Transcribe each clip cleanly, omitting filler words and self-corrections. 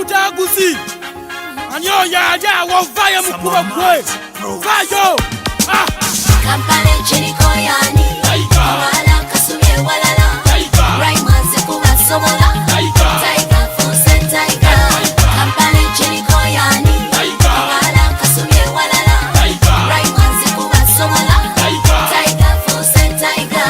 mutaguzi anyo yaja wavaye mkuba kwe vayo Kampale chiriko yani wala kasumye walala Raimanzi kuwa somola Taiga fuse taiga Kampale chiriko yani wala kasumye walala Raimanzi kuwa somola Taiga fuse taiga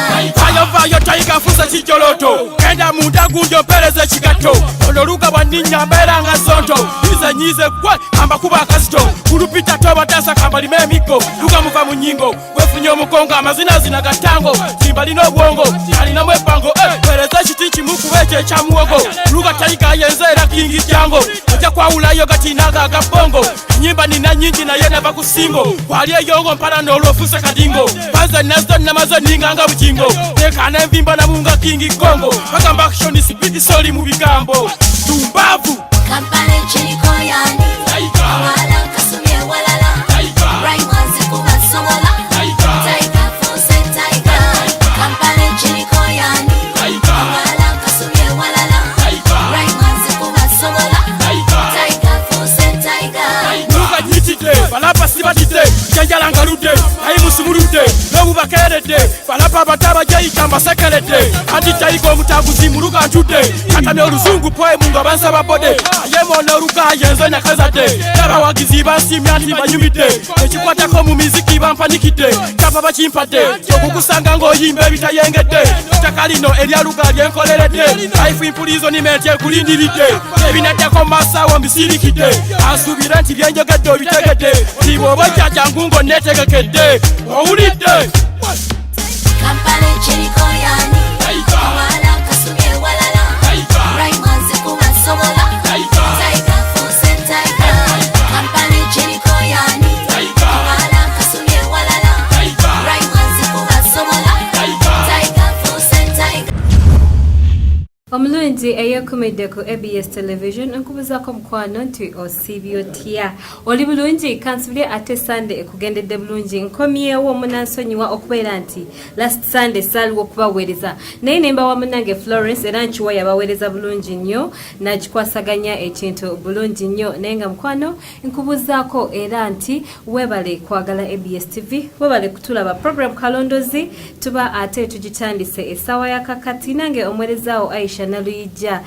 Vayo taiga fuse chijoloto Kenda munda gunjo pereze chigato Oloruga waninya mbera nga zonto Nyize kwa kamba kuba kasito Kulupita toba tasa kamba lime miko Luga mufa munyingo Wefunyo mukonga mazina zina gatango Timbali no buongo Alina mwepango Pereze chitichi muku weche cha muogo Luga taiga yenzera kingi jango Aja kwa ulayo gatinaga gabongo Nyimba nina nyingi na yena bakusingo Walie yongo mpana nolofuse kadingo Panza nazo na mazo ninganga mchingo Neka na mvimba na munga kingi kongo Paka mbakishoni sipiti soli mubigambo Tumbavu Kampale chiriko yani wala kasumye walala Raimanzi kuwa somola Taiga fuse taiga Kampale chiriko yani wala kasumye walala Raimanzi kuwa somola Taiga fuse taiga Nuka nyitite, balapa sibatite Janjala ngarute, ayi musumurute Lobu bakerete, balapa bataba jayi kamba sekerete Andi taigo mutaguzi muruga ntute Katame oluzungu poe mungu abansa babode Ayemo noruga yenzo nyakazate Yaba wagizi basi mianti banyumite Echikwata komu miziki bampanikite Kapa bachimpate, yokukusanga ngo yimbe bitayengete Takalino elia luga yenkolerete Haifu impulizo ni mete kulindirite Ebinete komasa wambisirikite Asubira nti byenjogedo bitegete Tibo bajaja ngungo netegekede Owulide Kampale chiriko yani wala kasumye walala Raimanzi kuwa somola Taiga fuse taiga Kampale chiriko yani wala kasumye walala Raimanzi kuwa somola Taiga fuse taiga Omulundi eyokumidde ku ABS Television nkubuzako mukwano nti osibyotia oli bulungi kansubire ate Sunday ekugendedde bulungi nkomyewo munansonyiwa okubeera nti last Sunday saliwo okubaweereza naye nemba wa munange Florence era nkiwa yabaweereza bulungi nnyo nagikwasaganya ekintu bulungi nnyo naye nga mukwano nkubuzaako era nti webale kwagala ABS TV webale kutulaba program kalondozi tuba ate tugitandise esawa ya kakati nange omwerezaawo Aisha Naluyija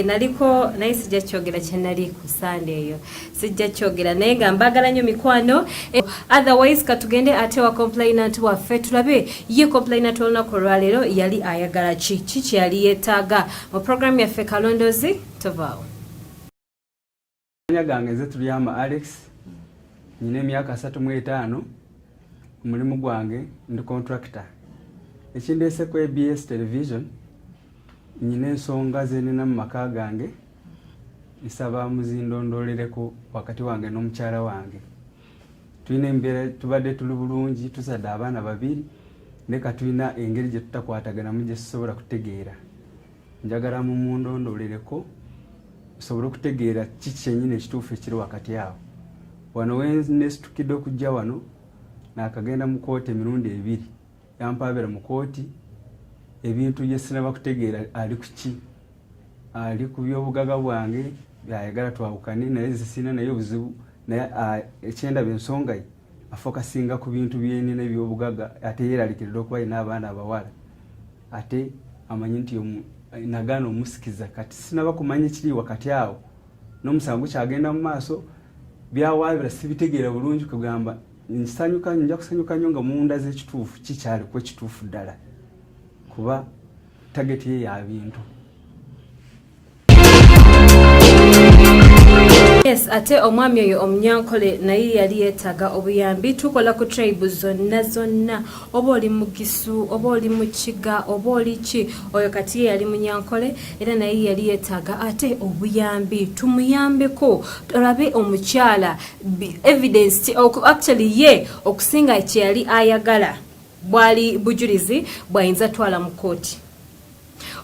naliko naye sijja kyogera kye nali ku Sunday eyo sijja kyogera naye nga mbagala nnyo mikwano otherwise katugende ate wa complainant waffe tulabe ye complainant olunaku olwaleero yali ayagala ki yali yeetaaga mu program yaffe kalondozi tovaawo gange nze Tulyama Alex nyina emyaka 35 omulimu gwange ndi contractor ekindeese ku ABS Television nyina ensonga zenina mu maka gange nsaba muzindondolereko wakati wange n'omukyala wange tulina embeera tubadde tuli bulungi tusadde abaana babiri ndeka tulina engeri gye tutakwataganamu gye tusobola kutegeera njagala mundondolereko tusobole okutegeera kiki kyennyini ekituufu ekiri wakati awo wano wenesitukidde okujja wano naakagenda mu kooti emirundi 2 yampaabira mu kooti ebintu bye sinaba kutegeera ali kuki ali ku byobugaga bwange byayagala twawukane naye zisina naye obuzibu naye ekyendaba ensonga ye afokasinga ku bintu byenina ebyobugaga ate yeeralikirira okuba yina abaana abawala ate amanyi nti nagaana omusikiza kati sinaba kumanya ekiri wakati awo n'omusango kyagenda mu maaso byawaabira sibitegeera bulungi kugamba nsanyuka nja kusanyuka nnyo nga munda z'ekituufu kikyali ku ekituufu ddala kuba target ye ya bintu. Yes, ate omwami oyo omunyankole naye yali yeetaaga obuyambi tukola ku tribe zonna oba oli mugisu oba oli mukiga oba oli ki oyo kati yali munyankole era naye yali yeetaaga ate obuyambi tumuyambeko olabe omukyala evidence actually ye okusinga kye yali ayagala bwali bujulizi bwayinza twala mu kooti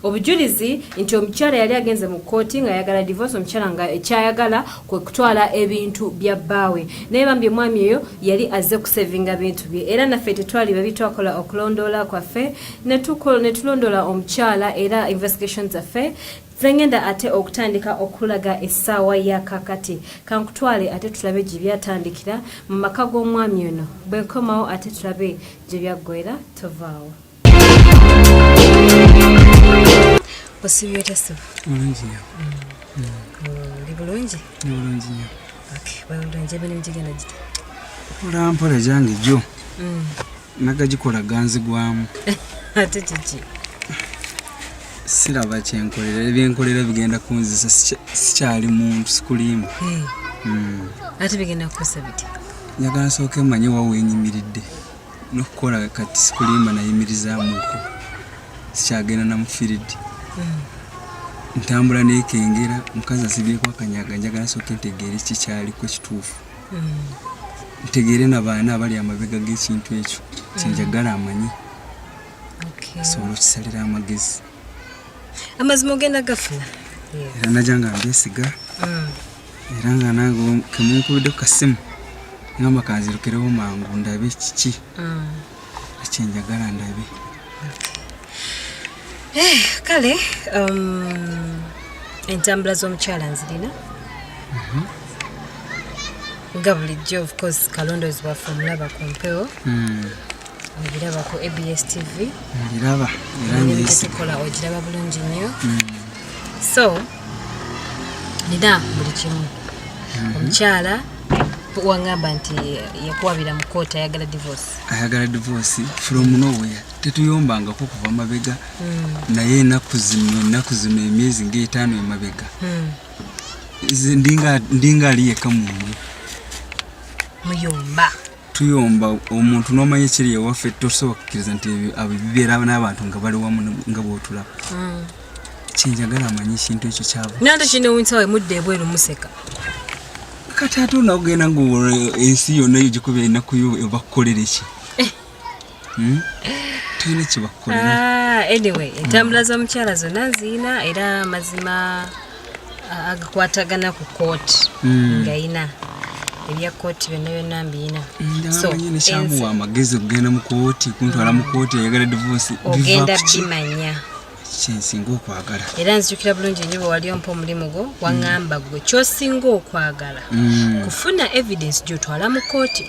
obujulizi nti omukyala yali agenze mu kkooti nga yagala divorce omukyala nga ekyayagala kwe kutwala ebintu bya bbaawe naye bambi omwami eyo yali azze kusevinga bintu bye era naffe tetwali babi twakola okulondoola kwaffe ne tulondoola omukyala era investigations zaffe zengenda ate okutandika okulaga essaawa ya kakati kankutwale ate tulabe gye byatandikira mu maka g'omwami ono bwenkomawo ate tulabe gye byaggwera tovaawo osibye tesu bulungi ndi bulungi nnyo bulungi ebirimu gigenda gita mpolampola gyange jo nagagikola ganzigwamu ate kiki siraba kyenkolera ebyenkolera bigenda kunzisa sikyali muntu sikulimba ate bigenda kukosa biti njagala nsooke manye wawe enyimiridde n'okukola kati sikulimba nayimirizaamuko sikyagenda namufiridi ntambula neekengera mukazi asibyeko akanyaga njagala nsooke ntegeere kikyaliko kituufu ntegeere n'abaana abali amabega g'ekintu ekyo kyenjagala amanye asobola okukisalira amagezi amazima ogenda gafuna era najja nga mbyesiga era nga nange kemunkubidde ku kasimu ngamba kanzirukirewo mangu ndabe kiki ekyenjagala ndabe kale entambula z'omukyala nzirina nga bulijjo of course kalondozi bwaffe omulaba ku mpewo ogiraba ku ABS TV ngiraba era tukola ogiraba bulungi nnyo so nina buli kimu omukyala wangamba nti yakuwabira mu koota ayagala divorce from nowhere tetuyombangako kuva mabega naye ennaku zino emyezi ng'etaano emabega ndinga ali yekka munju muyomba tuyomba omuntu n'omanya ekiri ewaffe tosobola kukkiriza nti bibeera n'abantu nga bali wamu nga bw'otulaba kyenjagala amanye ekintu ekyo kyabo nante kinewunsawe mudde ebweru museka kati ate onakugenda ensi yonna eyo gikubira ennakuyo ebakukolera eki tulina kyebakukolera anyway entambula z'omukyala zonna nziina era mazima agakwatagana ku kooti nga ina ebya kooti byonna byonna mbiina ndamanye nekyamuwa amagezi okugenda mu kooti kuntwala mu kooti ayagala divorce ogenda bimanya kyensinga okwagala era nzijukira bulungi nnyo bwe wali ompa omulimu gwo waŋŋamba gwe kyosinga okwagala kufuna evidence gy'otwala mu kooti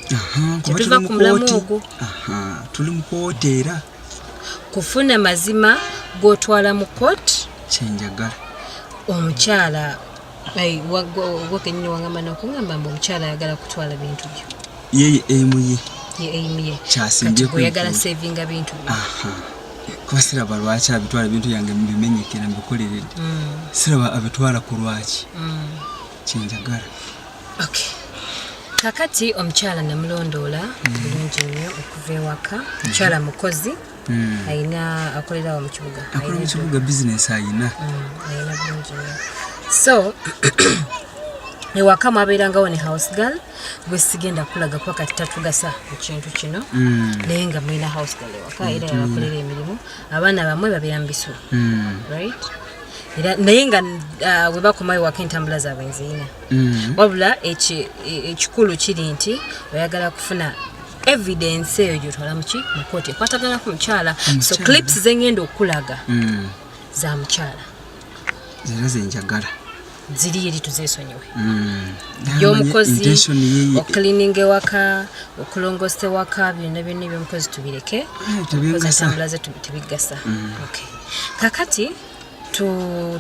tetuva ku mulamu ogwo tuli mu kooti era kufuna mazima g'otwala mu kooti kyenjagala omukyala wakenyini wangamba nokuŋŋamba mbu omukyala ayagala kutwala bintu byo ye eimuye kyasimbyeko kati oyagala sevinga bintu byo kuba siraba lwaki abitwala ebintu byange mbimenyekera mbikoleredde siraba abitwala ku lwaki kyenjagala kakati omukyala namulondoola bulungi nnyo okuva ewaka mukyala mukozi ayina akolerawo mu kibuga akola mu kibuga bizinesi ayina bulungi nnyo so ewaka mwabeerangawo ne house girl bwe sigenda kulaga kuba kati tatugasa mu kintu kino naye nga mulina house girl ewaka era yabakolera emirimu abaana bamwe babeera mu bisulo right era naye nga bwe bakomayo ewaka entambula zaabwe nziina wabula ekikulu kiri nti oyagala kufuna evidence eyo gyotwala muki mu kooti ekwatagana ku mukyala so clips zengenda okulaga za mukyala zera zenjagala ziri eri tuzeesonyiwe by'omukozi oklininga ewaka okulongosa ewaka byonna byonna ebyomukozi tubireke entambula ze tebigasa kakati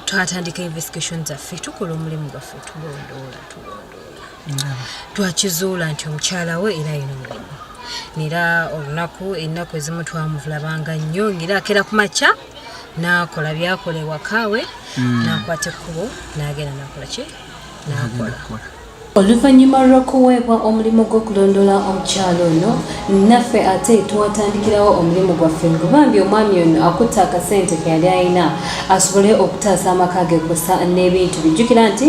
twatandika investigation zaffe tukola omulimu gwaffe tulondoola twakizuula nti omukyala we era ayina omulimu nera olunaku ennaku ezimu twamulabanga nnyo ngera akera ku makya nakola byakola ewaka we nakwata ekkubo nagenda nakola ki nakola Oluvannyuma lw'okuweebwa omulimu gw'okulondoola omukyalo ono naffe ate twatandikirawo omulimu gwaffe ngubambi omwami ono akutte akasente ke yali alina asobole okutaasa amaka ge kussa n'ebintu bijjukira nti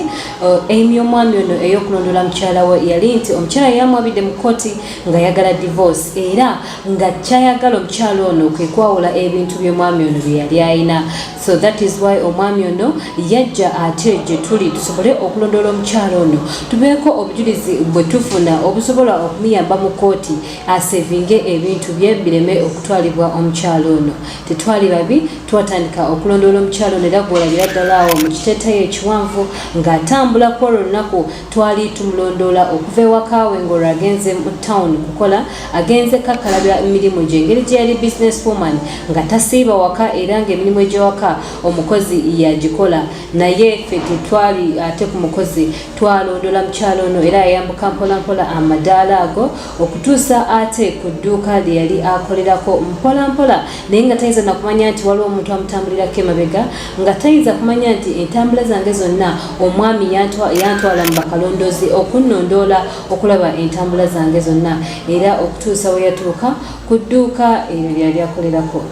aim y'omwami ono ey'okulondoola mukyala we yali nti omukyala yamwabidde mu kkooti nga yagala divorce era nga kyayagala omukyalo ono kwe kwawula ebintu by'omwami ono bye yali alina. So that is why omwami ono yajja ate gye tuli tusobole okulondoola omukyalo ono tubeeko obujulizi bwe tufuna obusobola okumuyamba mu kkooti asevinge ebintu bye bireme okutwalibwa omukyalo ono. Tetwali babi, twatandika okulondoola omukyalo ono era gw'olabira ddala awo mu kiteeteeyi ekiwanvu ng'atambula ku olwo olunaku twali tumulondoola okuva ewaka we ng'olwo agenze mu town kukola agenze kakalabira emirimu gye engeri gye yali business woman nga tasiiba waka era ng'emirimu egy'ewaka omukozi yagikola naye ffe tetwali ate ku mukozi twalondoola mukyalo ono era yayambuka mpolampola amadaala ago okutuusa ate ku dduuka lye yali akolerako mpolampola naye nga tayinza nakumanya nti waliwo omuntu amutambulirako emabega nga tayinza kumanya nti entambula zange zonna omwami yantwala mu bakalondoozi okunnondoola okulaba entambula zange zonna era okutuusa we yatuuka ku dduuka eryo lyali akolerako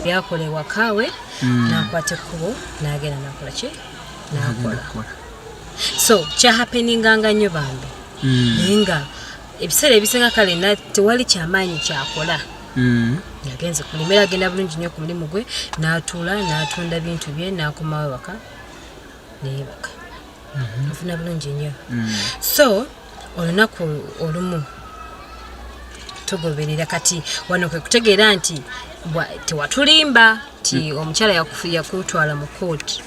yakolebwa kaawe n'akwata ekkubo n'agenda nakola ki n'akola. So kyahapeninganga nnyo bambi naye nga ebiseera ebisinga kale tewali kyamaanyi kyakola yagenze kulimera agenda bulungi nnyo ku mulimu gwe n'atuula n'atunda bintu bye n'akomawo waka neebaka afuna bulungi nnyo. So olunaku olumu tugoberera kati wano kwe kutegeera nti tewatulimba ti omukyala yakutwala mu kooti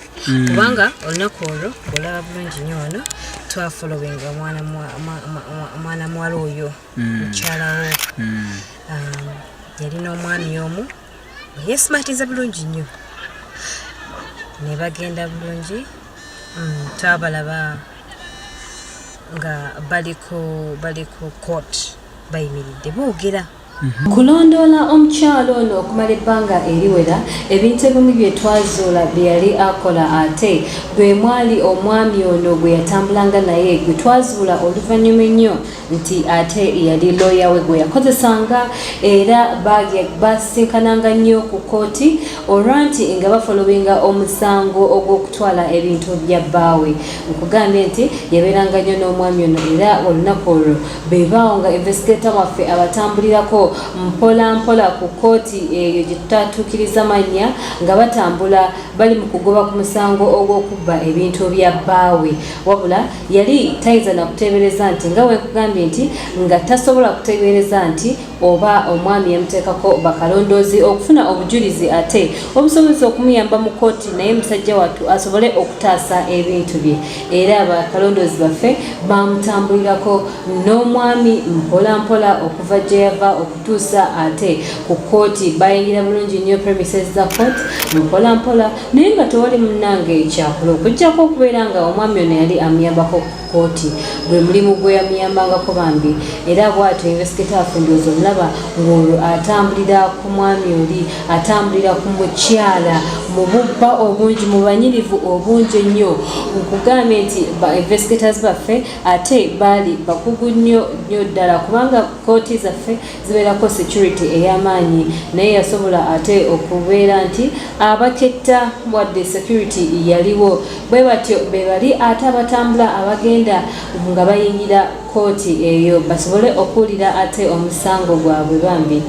kubanga olunaku olwo olaba bulungi nnyo wano twafolowinga mwana muwala oyo mukyalawo yalina omwami omu yesimatiza bulungi nnyo ne bagenda bulungi twabalaba nga baliko kooti bayimiridde boogera kulondoola omukyalo ono okumala ebbanga eriwera ebintu ebimu bye twazuula bye yali akola ate bwe mwali omwami ono gwe yatambulanga naye gwe twazuula oluvannyuma ennyo nti ate yali looya we gwe yakozesanga era basinkananga nnyo ku kooti olwa nti nga bafolowinga omusango ogw'okutwala ebintu bya bbaawe nkugambye nti yabeeranga nnyo n'omwami ono era olunaku olwo beebaawo nga investigator waffe abatambulirako mpolampola ku kooti eyo gye tutatuukiriza mannya nga batambula bali mu kugoba ku musango ogw'okubba ebintu bya bbaawe wabula yali tayinza nakuteebereza nti nga wenkugambye nti nga tasobola kuteebereza nti oba omwami yamuteekako bakalondoozi okufuna obujulizi ate obusobozi okumuyamba mu kooti naye musajja wattu asobole okutaasa ebintu bye era bakalondoozi baffe bamutambulirako n'omwami mpolampola okuva gye yava okutuusa ate ku kooti bayingira bulungi nnyo premises za kooti mpolampola naye nga tewali munnange ekyakola okuggyako okubeera nga omwami ono yali amuyambako ku kooti gwe mulimu gwe yamuyambangako bambi era bw'atyo investigator waffe ndowooza omulaba ng'olwo atambulira ku mwami oli atambulira ku mukyala mu bubba obungi mu banyirivu obungi ennyo nkugambye nti ba investigators baffe ate baali bakugu nnyo ddala kubanga kooti zaffe zibeerako security ey'amaanyi naye yasobola ate okubeera nti abaketta wadde security yaliwo bwe batyo be bali ate abatambula abagenda nga bayingira kooti eyo basobole okuwulira ate omusango gwabwe bambi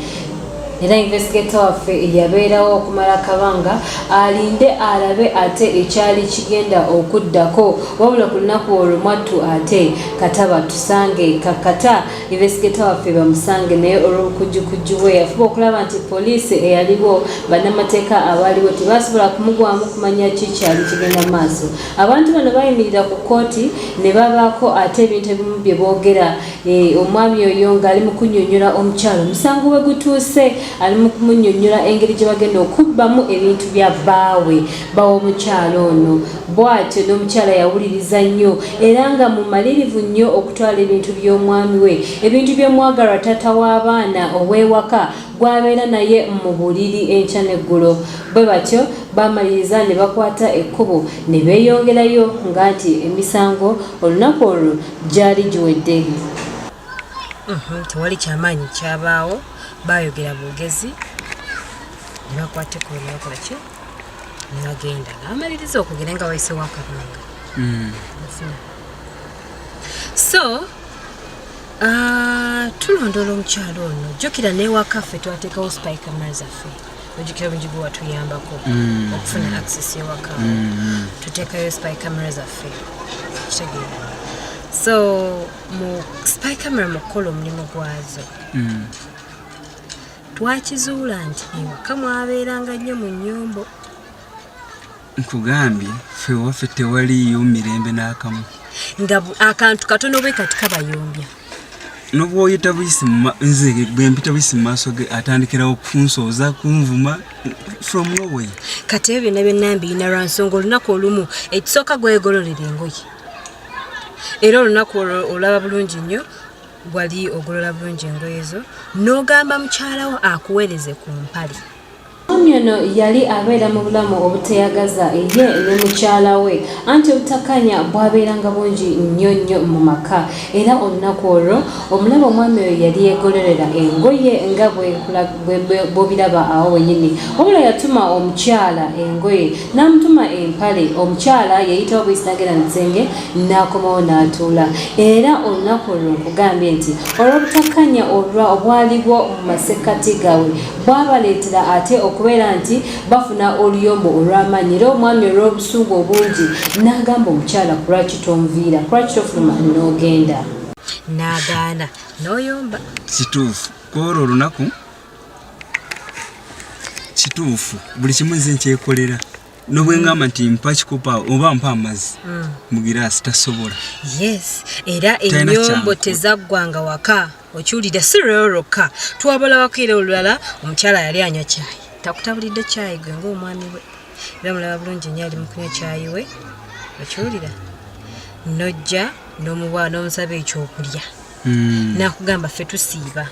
era investigator waffe yabeerawo okumala akabanga alinde alabe ate ekyali kigenda okuddako wabula ku lunaku olwo mwattu ate kata batusange kakata investigator waffe bamusange naye olw'okujjukujju bwe yafuba okulaba nti poliisi eyaliwo bannamateeka abaaliwo tebasobola kumugwamu kumanya ki kyali kigenda mu maaso. Abantu bano bayimirira ku kooti ne babaako ate ebintu ebimu bye boogera omwami oyo ng'ali mu kunnyonnyola omukyalo omusango we gutuuse ali mu kumunnyonnyola engeri gye bagenda okubbamu ebintu bya bbaawe baw'omukyalo ono. Bw'atyo n'omukyala yawuliriza nnyo era nga mumalirivu nnyo okutwala ebintu by'omwami we, ebintu by'omwagalwa taata w'abaana ow'ewaka gw'abeera naye mu buliri enkya n'eggulo. Bwe batyo bamaliriza ne bakwata ekkubo ne beeyongerayo nga nti emisango olunaku olwo gyali giwedde. Tewali kyamaanyi kyabaawo, baayogera bwogezi ne bakwata ekkubo ne bakola ki ne bagenda ng'amaliriza okugenda nga wayisewo akabanga. So tulondoola omukyalo ono, jjukira n'ewaka ffe twateekawo spy camera zaffe, ojjukira obungi bwe watuyambako okufuna access ewaka, tuteekayo spy camera zaffe kitegeera. So mu spy camera mu kukola omulimu gwazo twakizuula nti ewaka mwabeeranga nnyo mu nnyombo. Nkugambye ffe waffe tewaliyo mirembe n'akamu, nga akantu katono bwe kati kabayombya. n'obwoyita buyisi nze bwe mpita buyisi mu maaso ge atandikirawo kunsooza kunvuma from nowhere. Kati ebyo byonna byonna mbiyina lwa nsonga olunaku olumu ekisooka gwegololera engoye, era olunaku olaba bulungi nnyo wali ogolola bulungi engoye zo n'ogamba mukyalawo akuweereze ku mpale. Omwami ono yali abeera mu bulamu obuteyagaza ye ne mukyala we, anti obutakanya bwabeeranga bungi nnyo nnyo mu maka, era olunaku olwo omulaba omwami oyo yali yeegolerera engoye nga bw'obiraba awo wennyini, wabula yatuma omukyala engoye n'amutuma empale. Omukyala yayitawo buyisi n'agenda mu kisenge n'akomawo n'atuula, era olunaku olwo nkugambye nti olw'obutakanya obwaliwo mu masekkati gaabwe bwabaleetera ate okubeera nti bafuna oluyombo olw'amaanyi, era omwami olw'obusungu obungi n'agamba omukyala ku lwaki tonviira, ku lwaki tofuluma n'ogenda. N'agaana n'oyomba. Kituufu kwolwo olunaku kituufu buli kimu nze nkyekolera, n'obwengamba nti mpa kikopa oba mpa amazzi mu giraasi tasobola. Yes, era ennyombo tezaggwanga waka, okiwulira si lwolokka twabalabako era olulala omukyala yali anywa caayi, takutabulidde caayi gwe ng'omwami we, era mulaba bulungi nnyo ali mu kunywa caayi we, okiwulira nojja n'omusaba ekyokulya n'akugamba ffe tusiiba.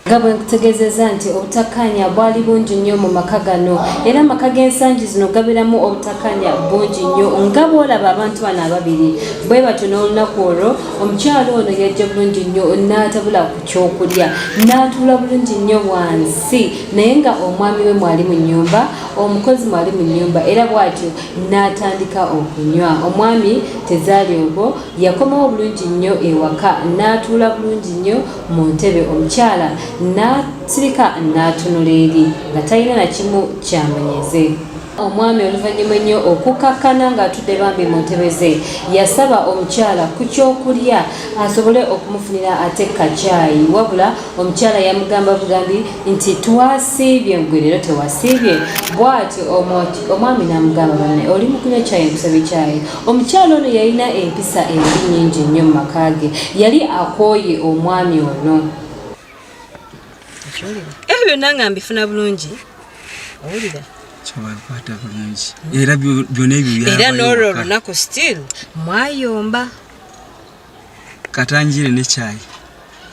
Nga bwe nkutegeezezza nti obutakanya bwali bungi nnyo mu maka gano, era amaka g'ensangi zino gabeeramu obutakanya bungi nnyo nga bw'olaba abantu bano ababiri. Bwe batyo n'olunaku olwo omukyalo ono yajja bulungi nnyo n'atabula ku kyokulya, n'atuula bulungi nnyo wansi, naye nga omwami we mwali mu nnyumba, omukozi mwali mu nnyumba, era bw'atyo n'atandika okunywa. Omwami tezaali obwo, yakomawo bulungi nnyo ewaka n'atuula bulungi nnyo mu ntebe. Omukyala n'asirika n'atunula eri nga talina na kimu kyamanyeze. Omwami oluvannyuma ennyo okukakkana ng'atudde bambi mu ntebe ze, yasaba omukyala ku kyokulya asobole okumufunira ate kacaayi, wabula omukyala yamugamba bugambi nti twasiibye, gwe leero tewasiibye. Bw'atyo omwami n'amugamba banne oli mu kunywa caayi nkusaba caayi. Omukyala ono yalina empisa embi nnyingi nnyo mu maka ge, yali akooye omwami ono. Ebyo byonna nga mbifuna bulungi, owulira kyobakwata bulungi, era byonna ebyo byabayo, era n'olwo olunaku still mwayomba katanjire ne caayi.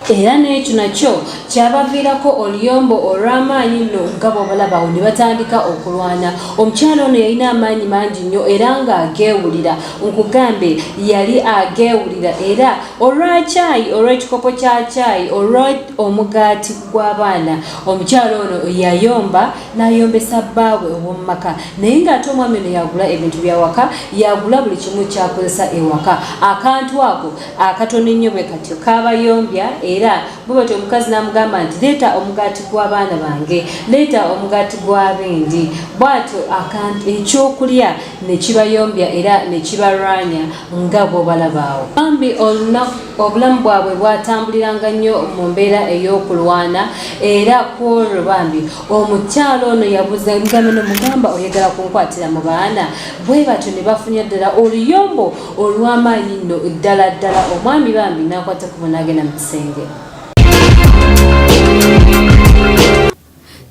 Era n'ekyo nakyo kyabaviirako oluyombo olw'amaanyi nno nga bw'obalaba ne batandika okulwana. Omukyala ono yalina amaanyi mangi nnyo era ng'ageewulira, nkugambe yali ageewulira, era olwa caayi, olw'ekikopo kya caayi, olw'omugaati gw'abaana, omukyala ono yayomba n'ayombesa bbaawe ow'omu maka, naye ng'ate omwami ono yagula ebintu bya waka, yagula buli kimu kyakozesa ewaka. Akantu ako akatono ennyo bwe katyo kaabayombya, era bwe batyo omukazi n'amugamba nti leeta omugaati gw'abaana bange, leeta omugaati gw'abendi. Bw'atyo akantu ekyokulya ne kibayombya era ne kibalwanya nga bw'obalaba awo. Bambi obulamu bwabwe bwatambuliranga nnyo mu mbeera ey'okulwana, era ku olwo bambi omukyalo ono yabuuza mugambe n'omugamba oyagala kunkwatira mu baana. Bwe batyo ne bafunye ddala oluyombo olw'amaanyi nno ddala ddala. Omwami bambi n'akwata ku n'agenda mu kisenge.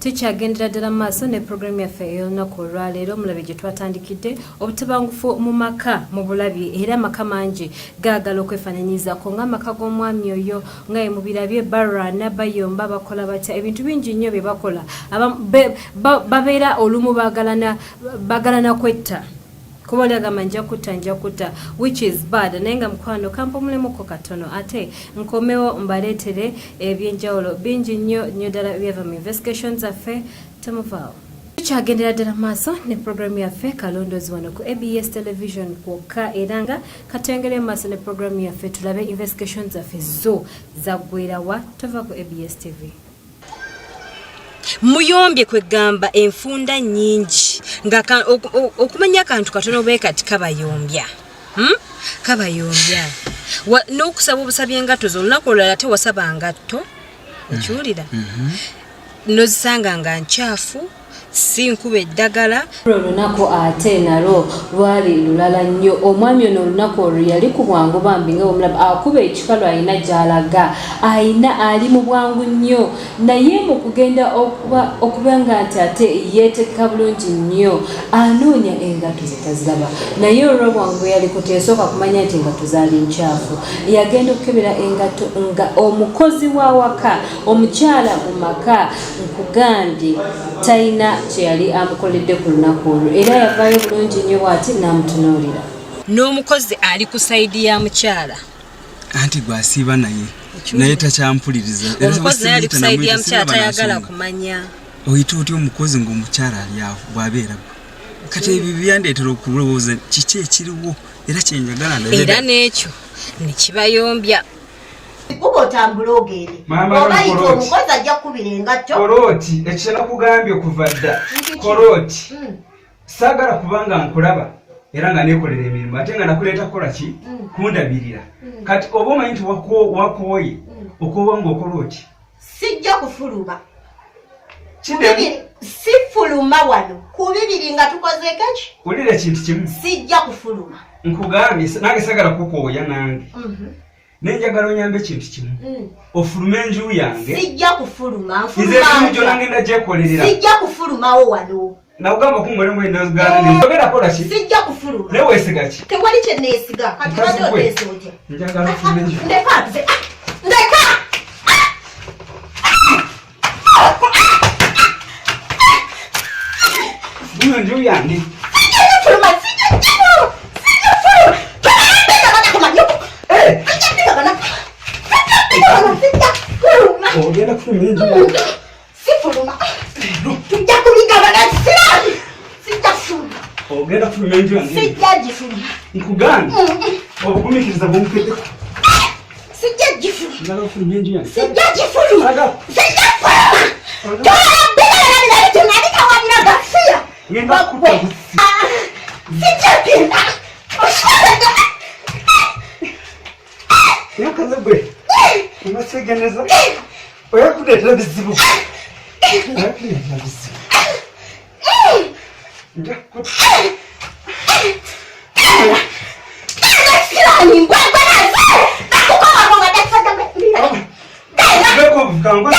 tukyagendera ddala mu maaso ne puroguramu yaffe ey'olunaku olwaleero omulabi gye twatandikidde obutabangufu mu maka mu bulabi era amaka mangi gaagala okwefaananyizaako ng'amaka g'omwami oyo nga ye mubirabye Barra Nabayomba bakola batya ebintu bingi nnyo bye bakola babeera olumu bagalana kwetta kuba olyagamba nja kutta which is bad naye nga mukwano kampa omulimuko katono ate nkomewo mbaleetere ebyenjawulo bingi nnyo ddala byava mu investigations zaffe temuvaawo tukyagendera ddala maaso ne puroguramu yaffe kalondoozi wano ku ABS television kwokka era nga katengere maaso ne puroguramu yaffe tulabe investigations zaffe zo zaggwerawa tova ku ABS TV. Muyombye kwegamba enfunda nnyingi nga okumanya akantu katono bwe kati kabayombya kabayombya n'okusaba obusabye engatto z'olunaku olulala tewasaba ngatto ekiwulira nozisanga nga nkyafu si nkuba eddagala olunaku ate nalwo lwali lulala nnyo omwami ono olunaku olwo yali ku bwangu bambi nga omulaba akuba ekikalu alina gy'alaga ayina ali mu bwangu nnyo naye mu kugenda okuba nga nti ate yeetekeka bulungi nnyo anoonya engatto zetaziraba naye olw'obwangu yaliko tesooka kumanya nti engatto zaali nkyafu yagenda okukebera engatto nga omukozi w'awaka omukyala mu maka nkugambye talina kyeyali amukoledde ku lunaku olwo era yavaayo bulungi nnyo bw'ati n'amutunuulira n'omukozi ali ku sayidi ya mukyala anti gwasiiba naye takyampuliriza omukozi naye ali ku sayidi ya mukyala tayagala kumanya oyita otya omukozi ng'omukyala ali awo bw'abeera kati ebyo byandeetera okulowooza kiki ekiriwo era kyenjagala era n'ekyo ne kibayombya Kuko otambula ogende. Obayita omukozi ajja kukubira engatto. Koroti ekisala kugambye okuva dda. Koroti. Saagala kubanga nkulaba era nga neekolera emirimu ate nga nakuleeta kukola ki? Kundabirira. Kati oba omanyi nti wakooye okoowa ng'okoroti. Sijja kufuluma. Si fuluma wano. Ku bibiri nga tukoze kaki? Wulira ekintu kimu. Sijja kufuluma. Nkugambye nange saagala kukooya nange. Nenjagala onyambe ekintu kimu. Ofulume enju yange. Sijja kufuluma. Nze enju nange ndagyekolerera. Sijja kufulumawo wano. Naugamba kumwele mwenda zgana ni togera kola ki? Sijja kufuluma. Ne wesiga ki? Tewali kye neesiga. Kati bado oteesooja. Njagala ofulume enju. Ndeka nze. Ndeka! Buno enju yange. Sijja kufuluma. Sijja kufuluma. Ogenda kufuluma enju yange. Sifuluma. Tujja kubigabana sirani. Sijja kufuluma. Ogenda kufuluma enju yange. Sijja gifuluma. Nkugambye. Obugumikiriza bw'omukedeko. Sijja gifuluma. Njagala ofuluma enju yange. Sijja gifuluma. Sijja kufuluma. Ngenda kukuta busi. Sijja genda. Yakaze gwe. Unasegeneza. Oyakuleetera bizibu. Oyakuleetera bizibu. Njakuta. Sirani ngwagwa naze. Nakukola nga dasata. Beko bukango.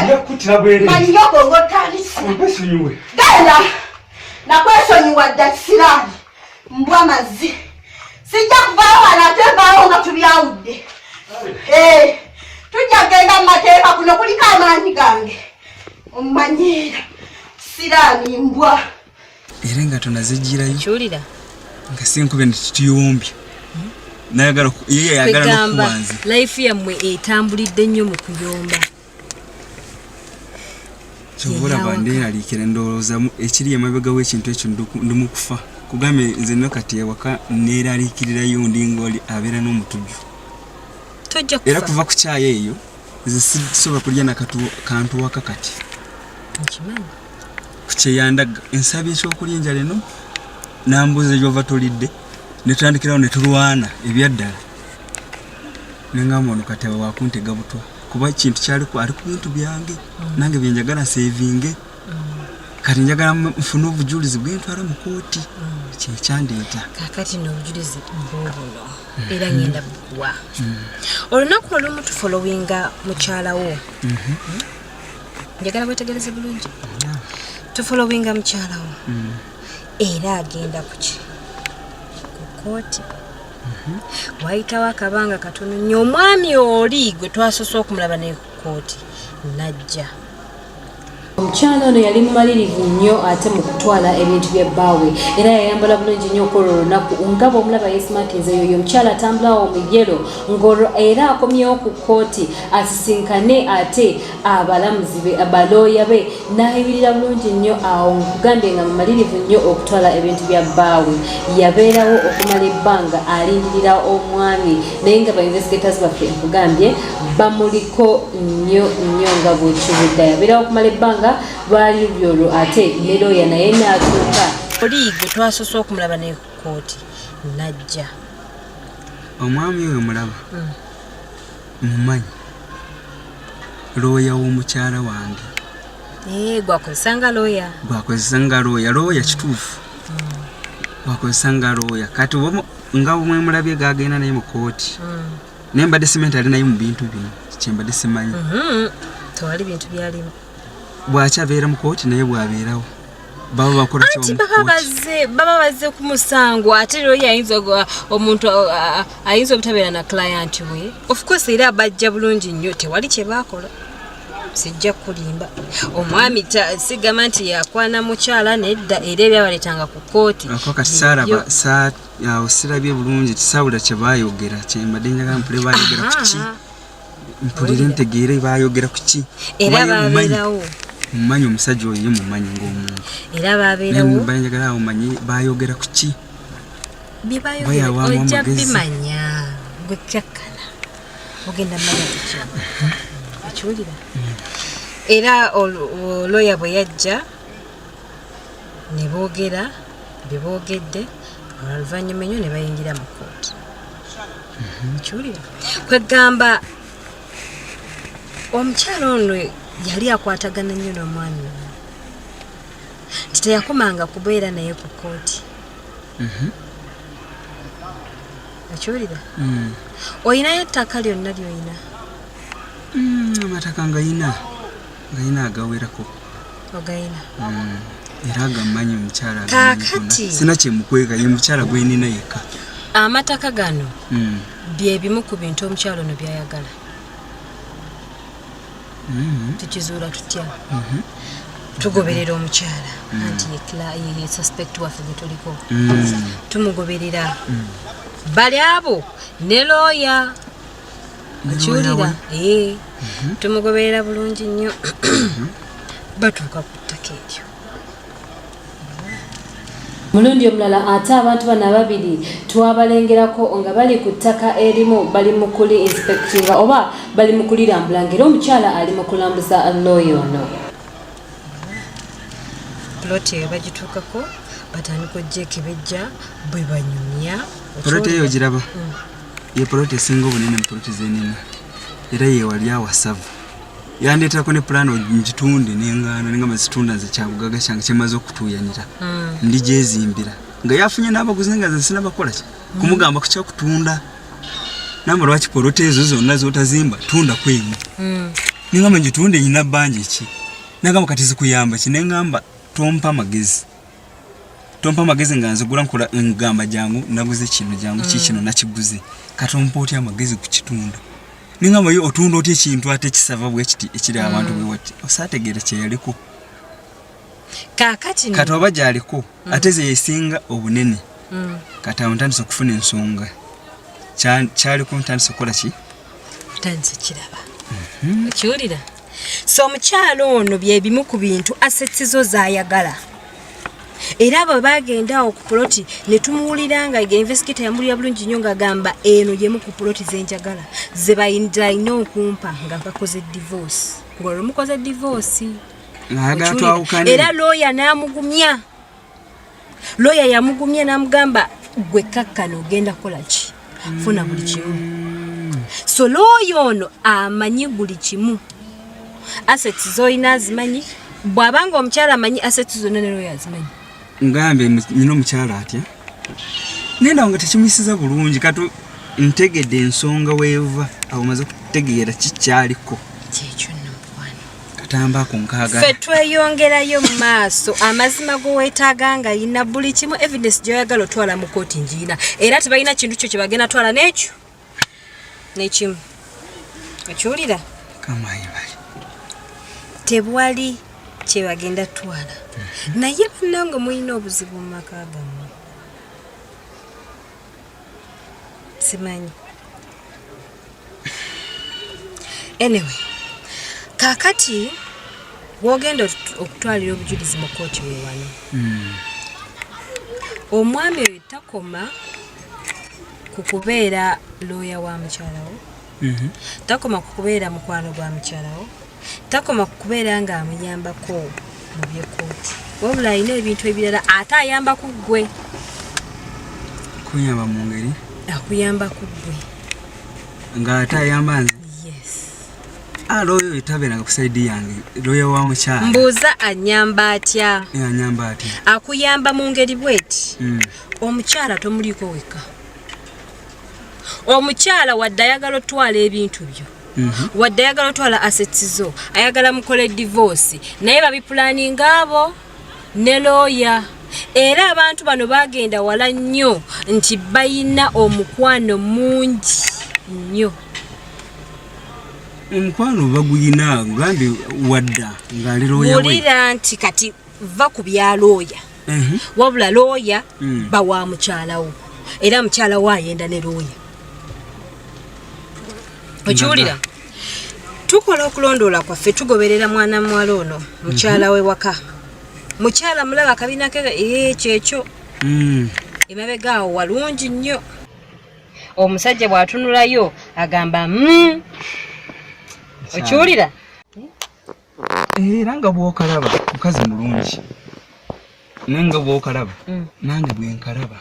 Njakutira bwere. Manyoko ngotanisa. Mpesonyiwe. Genda. Nakwesonyiwa dda sirani. Mbwa mazi. Sijja kuvaawo wano ate vaawo nga tubyawudde. Tujja kugenda mu mateeka kuno kuliko amaanyi gange. Omumanyiira. Siraani mbwa. Era nga tonazijjirayo. Kiwulira? Nga sinkube ntituyombya. Nayagala ye yagala n'okuwanza. Life yammwe etambulidde nnyo mu kuyomba. Kyovula bandeeraliikira ndowooza ekiri emabega w'ekintu ekyo ndi mu kufa. Kugambe nze nno kati ewaka neeraliikirirayo ndinga oli abeera n'omutujju. Tojja kufa. Era kuva ku kyayi eyo nze sisobola kulya nakantu waka kati. Nkimanyi. Ku kyeyandaga ensaba ekyokulya enjala eno nambuuza gy'ova tolidde ne tutandikirawo ne tulwana ebyaddala. Ne ngamba ono kati aba wakuntega butwa kuba ekintu kyali ali ku bintu byange nange byenjagala sevinge. Kati njagala nfune obujulizi bwentwala mu kooti. Kyekyandeeta. Kakati n'obujulizi mbubuno. Era ngenda bukuwa. Olunaku olumu tufollowinga mukyalawo. njagala wetegereze bulungi tufolowinga mukyalawo era agenda kuki ku kooti wayitawo akabanga katono nnyo omwami oli gwe twasoose okumulaba ne ku kooti najja omukyala ono yali mumalirivu nnyo ate mu kutwala ebintu by'ebbaawe era yayambala bulungi nnyo okwolwo olunaku nga bw'omulaba yesimatinze yoyo omukyala atambulawo mu yero ng'olwo era akomyewo ku kooti asisinkane ate abalamuzi be abalooya be n'ayibirira bulungi nnyo awo nkugambye nga mumalirivu nnyo okutwala ebintu bya bbaawe yabeerawo okumala ebbanga alindirira omwami naye nga bainvestigators baffe nkugambye bamuliko nnyo nga bwekibudda yabeerawo okumala ebbanga bwali byolwo ate ne looya naye n'atuuka oli gwe twasoose okumulaba ne ku kooti najja omwami oyo mulaba mumanyi looya w'omukyala wange gwakozesa nga looya looya kituufu gwakozesa nga looya kati nga bwe mulabye gagenda naye mu kooti naye mbadde simenti ali naye mu bintu bino kyembadde simanyi tewali bintu byalimu bwakyabeera mu kooti naye bwabeerawo baba bakola baba bazze ku musango ate looya omuntu ayinza obutabeera na client we of course era bajja bulungi nnyo tewali kye baakola sijja kulimba omwami sigamba nti yakwana mukyala nedda era ebyabaleetanga ku kooti kati saalaba osirabye bulungi tisaawula kye baayogera kyembadde njagala mpule baayogera ku ki mpulire ntegeere baayogera ku ki era babeerawo mumanyi omusajja oyo mumanyi ng'omuntu era babeerawo banjagala omanyi baayogera ku ki ojja bimanya gwe kyakkana ogenda manya kuki akiwulira era olooya bwe yajja ne boogera bye boogedde oluvannyuma ennyo ne bayingira mu kooti akiwulira kwegamba omukyala ono yali akwatagana nnyo n'omwami nti teyakomanga kubeera naye ku kooti akiwulira oyinayo ettaka lyonna ly'oyina amataka ngayina agawerako ogayina era agamanyi omukyala kaakati sina kyemukwega ye mukyala gwenina yekka amataka gano bye bimu ku bintu omukyala ono byayagala tukizuula tutya tugoberera omukyala anti ye suspect waffe gwe tuliko tumugoberera bali abo ne looya akiwulira tumugoberera bulungi nnyo batuuka ku ttaka eryo mulundi omulala ate abantu bano ababiri twabalengerako nga bali ku ttaka erimu bali mu kuli inspectinga oba bali mu kulirambula ng'era omukyala ali mu kulambuza looya ono ploti eyo bagituukako batandika ojjekebejja bwe banyumya poloti eyo giraba ye poloti esinga obunene mu poloti zenina era yewali awasava yandeetako ne pulaani ngitunde n'engaano nengamba zitunda nze kyabugaga kyange kyemaze okutuuyanira ndigyezimbira nga yafunye n'abaguzi nga ze sinabakola ki kumugamba ku kyakutunda namba lwaki poloti ezo zonna zotazimba tunda kwemu nengamba ngitunde nyina bbanja eki nagamba kati zikuyamba ki nengamba tompa amagezi nga nzigula ngamba jangu naguze kino jangu kikino nakiguze katompa otya amagezi ku kitunda ningamba yo otunda otya ekintu ate kisava bwe kiti ekiri abantu bwe wati osategeera kye yaliko kaakati kati oba gyaliko ate ze yesinga obunene kati awo ntandise okufuna ensonga kyaliko ntandise okukola ki ntandise kiraba okiwulira so omukyalo ono bye bimu ku bintu asetsizo zaayagala era abo bagenda ku ploti ne tumuwulira nga investigator yamulira bulungi nnyo ng'agamba eno yemu ku ploti zenjagala ze bayindirina okumpa nga bakoze divorce ng'olwo mukoze divorce era looya n'amugumya looya yamugumya n'amugamba gwe kakkano ogenda kukola ki funa buli kimu so looya ono amanyi buli kimu assets zoyina azimanyi bw'abanga omukyala amanyi assets zonna ne looya azimanyi ngambe nyina omukyala atya nenda nga tekimuyisiza bulungi kati ntegedde ensonga weeva awo maze kutegeera kikyaliko kyekyo nno mukwano atamba ku nkaaga ffe tweyongerayo mu maaso amazima go weetaaga nga yina buli kimu evidence gy'oyagala otwala mu kooti njiina era tebalina kintu kyo kye bagenda twala n'ekyo n'ekimu okiwulira kamayi bali tebwali kye bagenda twala naye bannange mulina obuzibu mu maka gammwe simanyi anyway kakati wogenda okutwalira obujulizi mu kooti we wano omwami oyo takoma ku kubeera looya wa mukyalawo takoma ku kubeera mukwano gwa mukyalawo takoma ku kubeera nga amuyambako mu byekooti wabula alina ebintu ebirala ate ayamba ku ggwe kunyamba mu ngeri akuyamba ku ggwe nga ate ayamba nze looyo etabeeranga ku saidi yange looya wa mukyala mbuuza anyamba atya anyamba atya akuyamba mu ngeri bweti omukyala tomuliiko weka omukyala wadde ayagala otwala ebintu byo wadde ayagala otwala assets zo ayagala mukole divorce naye babipulaninga abo ne looya era abantu bano bagenda wala nnyo nti bayina omukwano mungi nnyo omukwano baguyina ngambi wadda ngali looya we mulira nti kati va ku bya looya wabula looya bawa mukyalawo era mukyalawo ayenda ne looya okiwulira tukola okulondoola kwaffe tugoberera mwana muwala ono mukyala we waka mukyala mulaba akabina ke kyekyo emabega awo walungi nnyo omusajja bw'atunulayo agamba okiwulira era nga bw'okalaba mukazi mulungi naye nga bw'okalaba nange bwenkalaba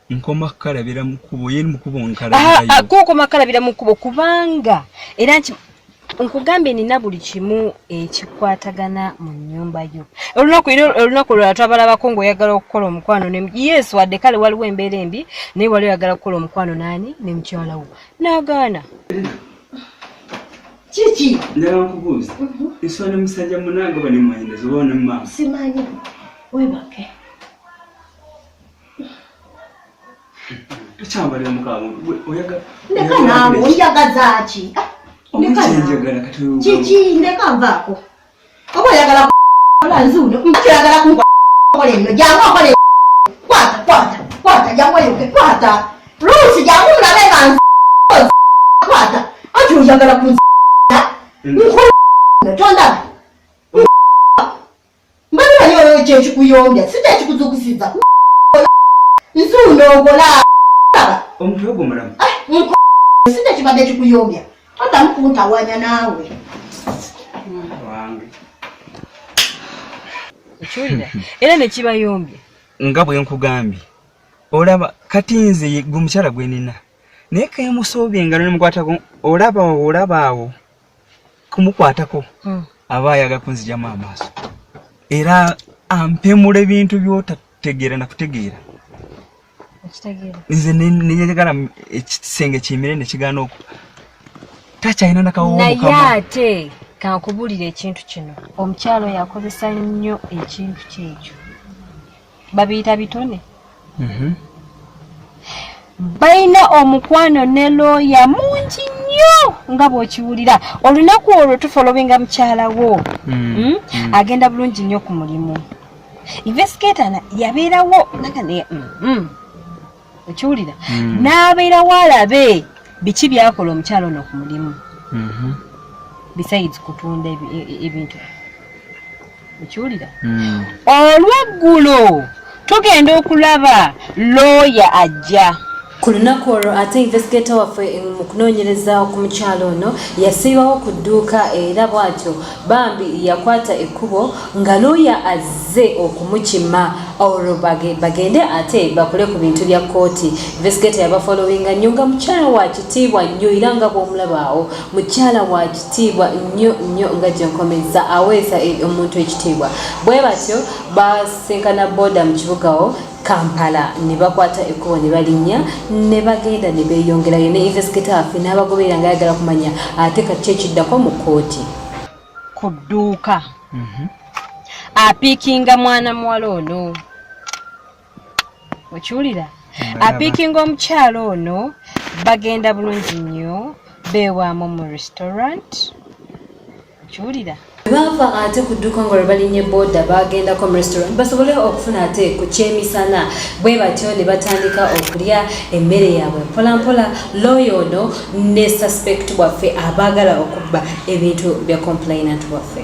nkoma kukalabira mu kkubo ye mukubo nkalabirayo kokoma kalabira mu kkubo kubanga era nkugambye nina buli kimu ekikwatagana mu nnyumba yo olunaku lwala twabalabako ng'oyagala okukola omukwano yesu wadde kale waliwo embeera embi naye wali oyagala okukola omukwano naani ne mukyalawo n'agaana kiki njala nkubuuza enswa ne musajja munange bali mwanyinezo oba ne mama simanyi webake tukyambalira mukaamu ndeka naawe onjagaza ki omukinjagala kati kiki ndeka nvaako oba oyagala nzuuno mbakyagala kukola eno jangu okole kwata jangu eyoke kwata luusi jangu mulabe nga kwata ati oyagala tondaba mbananyoyo kyekikuyombya sitekikuzukusiza nzuuno ogola omutwe ogwo mulamu sitekibadde kikuyombya otamu kuntawanya naawe wange okiwulira era nekibayombye nga bwe nkugambye olaba kati nze gwe mukyala gwe nina naye kemusoobye engalo nemukwatako olaba awo kumukwatako aba ayaga kunzijamu amaaso era ampemula ebintu byotategeera nakutegeera nze neyagala ekisenge kimire nekigaana oku takyalina nakawoomukamu naye ate kankubulira ekintu kino omukyalo yakozesa nnyo ekintu kyekyo babiyita bitone balina omukwano ne looya mungi nnyo nga bw'okiwulira olunaku olwo tufolobinga mukyalawo agenda bulungi nnyo ku mulimu investigator yabeerawo nagane okiwulira n'abeerawo alabe biki byakola omukyalo ono ku mulimu besides kutunda ebintu okiwulira olweggulo tugenda okulaba looya ajja ku lunaku olwo ate investigator waffe mu kunoonyereza ku mukyalo ono yasiibawo ku dduuka era bw'atyo bambi yakwata ekkubo nga looya azze okumukima olwo bagende ate bakole ku bintu bya kooti investigator yabafolowinga nnyo nga mukyala wa kitiibwa nnyo era nga bw'omulaba awo mukyala wa kitiibwa nnyo nga gyenkomeza aweesa omuntu ekitiibwa bwe batyo basinkana booda mu kibugawo Kampala ne bakwata ekkubo ne balinnya ne bagenda ne beeyongerayo ne investigator waffe n'abagoberera nga ayagala kumanya ate kati ekiddako mu kooti. ku dduuka apiikinga mwana muwala ono okiwulira apiikinga omukyala ono bagenda bulungi nnyo beewaamu mu restaurant okiwulira bava ate ku dduuka nga lwe balinye boda bagendako mu restaurant basobole okufuna ate ku kyemisana bwe batyo ne batandika okulya emmere yaabwe mpolampola lawyer ono ne suspect bwaffe abaagala okubba ebintu bya complainant bwaffe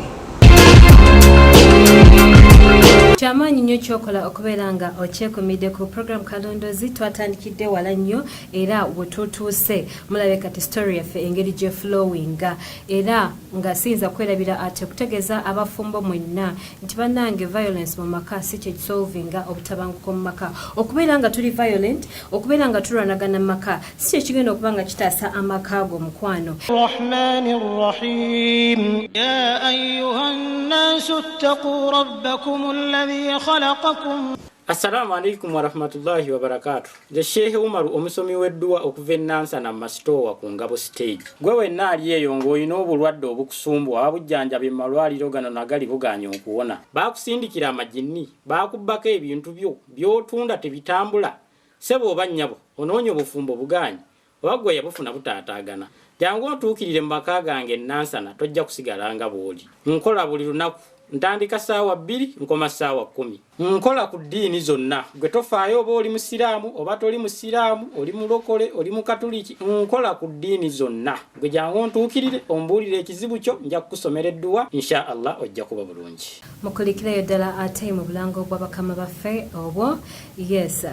kyamaanyi nnyo kyokola okubeera nga okyekumidde ku program kalondozi twatandikidde wala nnyo era bwetutuuse mulabe kati story yaffe engeri gye flowinga era nga siyinza kwerabira ate okutegeeza abafumbo mwenna nti bannange violence mu maka si kye kisolvinga obutabanguko mu maka okubeera nga tuli violent okubeera nga tulwanagana mu maka si kye kigenda okuba nga kitaasa amaka go mukwano Rahmanir Rahim ya ayyuhan nasu ittaqu rabbakum alladhi خلقكم Assalamu alaikum wa rahmatullahi wa barakatuh. The Sheikh Umaru omusomi w'edduwa okuva Nansana Mastowa ku Ngabo stage. Gwe wenna ali eyo ng'olina obulwadde obukusumbuwa abujjanjabi mu malwaliro gano nagali buganya okuwona. Baakusindikira amajini, baakubbako ebintu byo by'otunda tebitambula. Sebo oba nnyabo onoonya obufumbo buganya oba gwe yabufuna butaataagana. Jangu ontuukirire mu maka gange Nansana tojja kusigala nga bw'oli. Nkola buli lunaku. Ntandika saawa 2 nkoma saawa 10. Nkola ku ddiini zonna. Gwe tofaayo oba oli musiraamu oba toli musiraamu, oli mulokole, oli mukatuliki. Nkola ku ddiini zonna. Gwe jangu ontuukirire ombuulire ekizibu kyo nja kukusomera edduwa insha Allah ojja kuba bulungi. mukulikirayo ddala ate mu bulango bw'abakama baffe obwo yes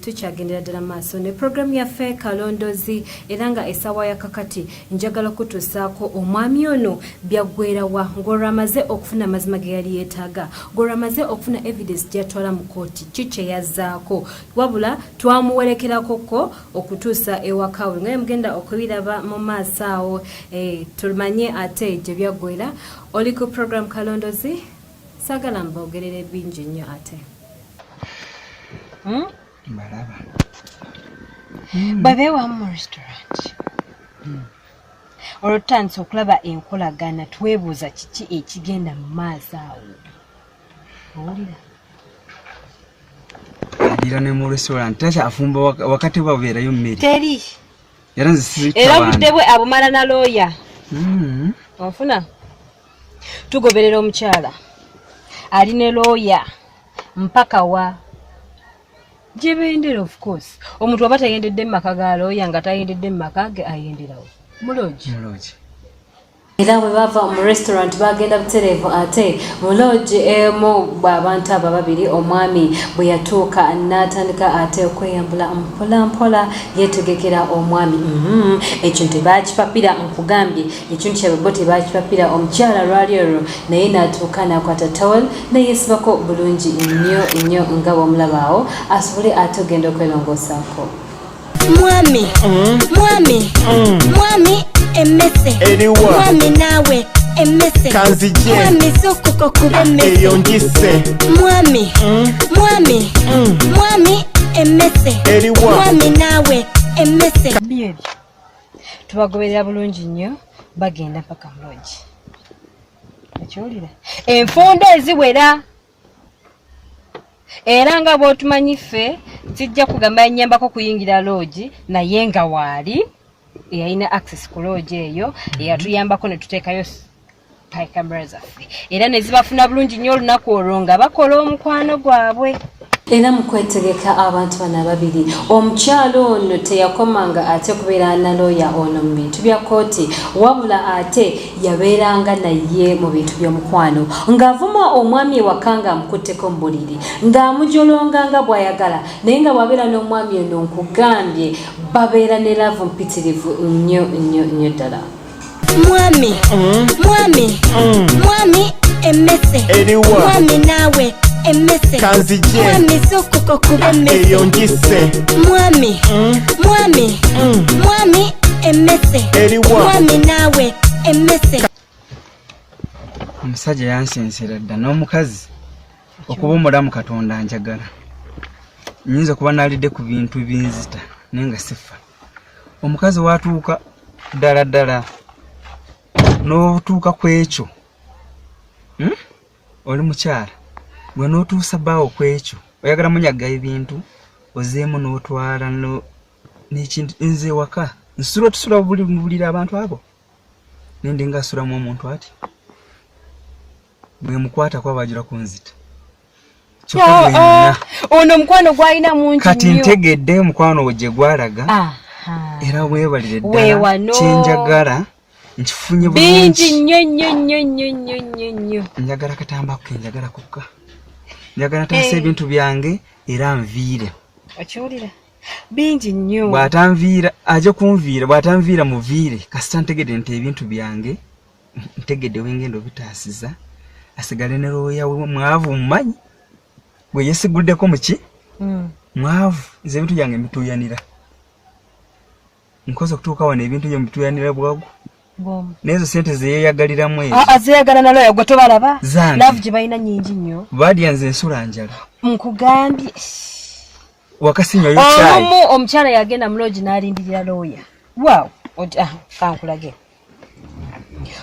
tukyagendera ddala maaso ne programu yaffe kalondozi era nga essaawa ya kakati njagala okutuusaako omwami ono byaggweerawa ng'olwamaze okufuna amazima ge yali yeetaaga ng'olwamaze okufuna evidence gy'atwala mu kooti ki kye yazzaako wabula twamuwerekerako okutuusa ewaka we nga mugenda okubiraba mu maaso awo tumanye ate gye byaggweera oli ku programu kalondozi sagala mbogerere bingi nnyo ate Mbalaba. babeewamu mu restaurant olwotandisa okulaba enkolagana twebuuza kiki ekigenda mu maaso awo owulira Adira ne mu restaurant tacha afumba wakati babeerayo mmere. teri Era nze sizikka era bana. obudde bwe abumala na looya ofuna tugoberera omukyala ali ne looya mpaka wa gyebendera of course omuntu aba tayendedde mu maka ga looya nga tayendedde mu maka ge ayenderawo mulogi era bwe bava mu restaurant bagenda butereevu ate mu lodge emu bw'abantu abo babiri omwami bwe yatuuka n'atandika ate okweyambula mpolampola yeetegekera omwami ekintu tebaakipapira nkugambye ekintu kyabwe bo tebaakipapira omukyala lwali olwo naye n'atuuka n'akwata towel neyeesibako bulungi nnyo nga bw'omulaba awo asobole ate ogenda okwelongoosaako Mwami emmese Eriwa. Mwami nawe emmese Kanzije. Mwami sokoko kuba emmese eyo njise Mwami emmese Eriwa. Mwami nawe emmese byebyo tubagoberera bulungi nnyo bagenda paka mulogi ekyolira enfunda eziwera era nga bw'otumanyi ffe sijja kugamba yanyambako kuyingira loogi naye nga waali eyalina access ku loogi eyo eyatuyambako ne tuteekayo kamera zaffe era ne zibafuna bulungi nnyo olunaku olwo nga bakola omukwano gwabwe era mu kwetegeka abantu bano ababiri omukyalo ono teyakomanga ate kubeera na looya ono mu bintu bya kooti wabula ate yabeeranga naye mu bintu by'omukwano ng'avuma omwami ewaka ng'amukutteko mu buliri ng'amujolonga nga bw'ayagala naye nga bw'abeera n'omwami ono nkugambye babeera ne laavu mpitirivu nnyo ddala Mwami emmese Eriwa. Mwami nawe emmese Kanzije. Mwami sokoko kuba emmese eyo njise Mwami emmese Eriwa. Mwami nawe emmese Omusajja yansensera dda n'omukazi okuba omulamu Katonda njagala. Nyinza kuba nalidde ku bintu binzita naye nga sifa. Omukazi watuuka ddala n'otuuka ku ekyo oli mukyala gwe n'otuusa bbaawo kwekyo oyagala munyaga ebintu ozeemu n'otwala n'ekintu nze waka nsula tusula bulira abantu abo nende ngaasulamu omuntu ati bwe mukwata kwabajira kunzita ono omukwano gwalina mungi kati ntegedde omukwano gye gwalaga era weebalire ddala kyenjagala nkifunye bingi nnyo njagala katambako kenjagala kokka njagala taasa ebintu byange era nviire okiwulira bingi nnyo bw'atanviira aje kunviira bw'atanviira muviire kasita ntegedde nti ebintu byange ntegedde wengendo bitaasiza asigale ne looya we mwavu mumanyi gwe yeesiguddeko muki mwavu nze ebintu byange mbituuyanira nkoze okutuuka wano ebintu bye mbituuyanira bwagu n'ezo sente zeyeeyagaliramu ezo azeyagala na looya gwe tobalaba laavu gye balina nnyingi nnyo baadya nze ensula njala nkugambye wakasinywa yokyali olumu omukyala yagenda mu loogi n'alindirira looya waaw kankulage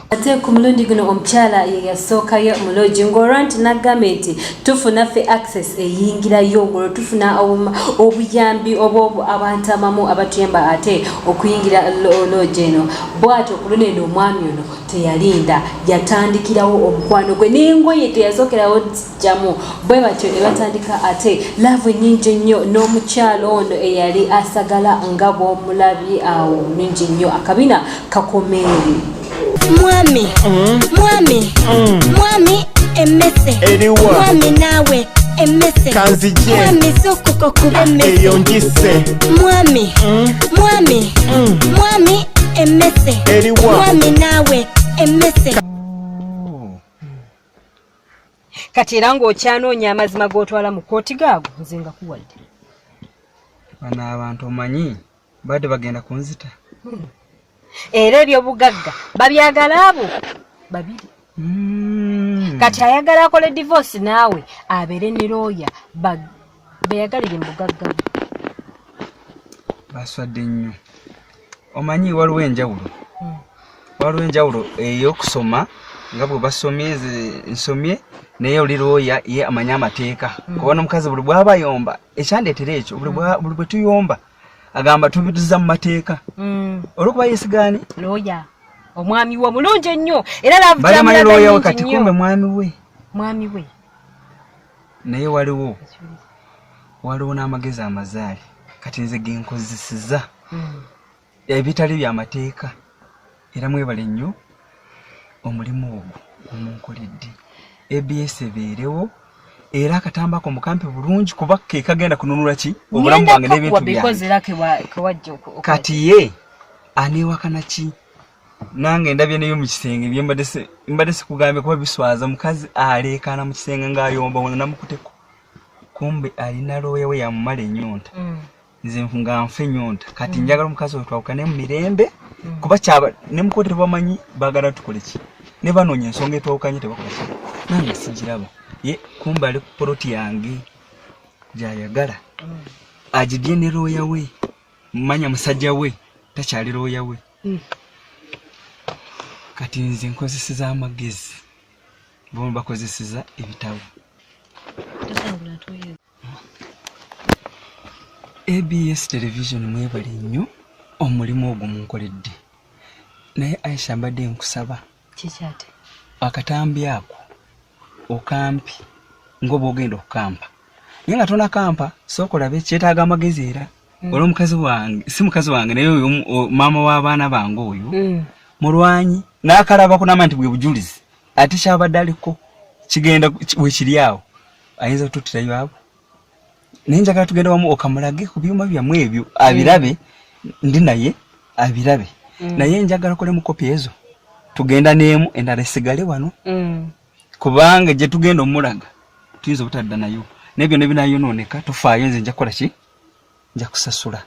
ate ku mulundi guno omukyala ye yasookayo mu loogi ng'olwa nti n'agamba nti tufuna ffe access eyingirayo ng'olwo tufuna obuyambi obwo abantu amamu abatuyamba ate okuyingira loogi eno bw'atyo ku luno eno omwami ono teyalinda yatandikirawo omukwano gwe n'engoye teyasookerawo jjamu bwe batyo ne batandika ate laavu nnyingi nnyo n'omukyala ono eyali asagala nga bw'omulabye awo nnyingi nnyo akabina kakomeere Mwami, mwami, emese. Mwami nawe, emese. Mwami soko kube emese. Mwami, mwami, emese. Mwami nawe, emese. kati era ng'okyanoonya amazima g'otwala mu kooti gaago nze nga kuwadde bano abantu omanyi badde bagenda kunzita era ebyobugagga babyagala abo babiri kati ayagala akole divorce naawe abeere ne looya beyagalire mu bugagga baswadde nnyo omanyi waliwo enjawulo ey'okusoma nga bwe basomye nsomye naye oli looya ye amanye amateeka kuba n'omukazi buli bw'aba yomba ekyandeetera ekyo buli bwe tuyomba agamba tubituza mu mateeka olwokuba yeesigaani looya omwami we mulungi ennyo era laavu looya we kati kumbe mwami we naye waliwo n'amagezi amazaali kati nze genkozeseza ebitali byamateeka era mwebale nnyo omulimu ogwo omunkoledde ABS ebeerewo era akatambako mukampe bulungi kuba ke kagenda kununula ki obulamu bwange n'ebintu byange kati ye aneewakana ki nange ndabye neyo mu kisenge mbadde sikugambye kuba biswaza mukazi aleekaana mu kisenge ng'ayomba wona namukuteko kumbe alina looya we yamumala ennyonta nze nga nfe ennyonta kati njagala omukazi we twawukane mu mirembe kuba kyaba ne mukooti tebamanyi baagala tukole ki ne banoonya ensonga etwawukanye tebakola ki nange sigiraba ye kumbe ali ku poloti yange gy'ayagala agidye ne looya we mumanya musajja we takyali looya we kati nze nkozeseza amagezi bomu bakozeseza ebitabo ABS television mwebale nnyo omulimu ogwo munkoledde naye Aisha mbadde nkusaba kikyate akatambi ako okampi ngoba ogenda okukampa naye nga tona kampa sookolabe kyetaaga amagezi era olwo omukazi wange si mukazi wange naye oyo maama w'abaana bange oyo mulwanyi n'akalaba kunama nti bwe bujulizi ate kyabadde aliko kigenda wekiri awo ayinza otuttirayo abo naye njagala tugenda wamu okamulage ku byuma byammwe ebyo abirabe ndi naye abirabe naye njagala kole mu kopi ezo tugenda n'emu endala esigale wano kubanga gye tugenda omulaga tuyinza obutadda nayo n'ebyo nebinayonooneka tufaayo nze nja kukola ki nja kusasula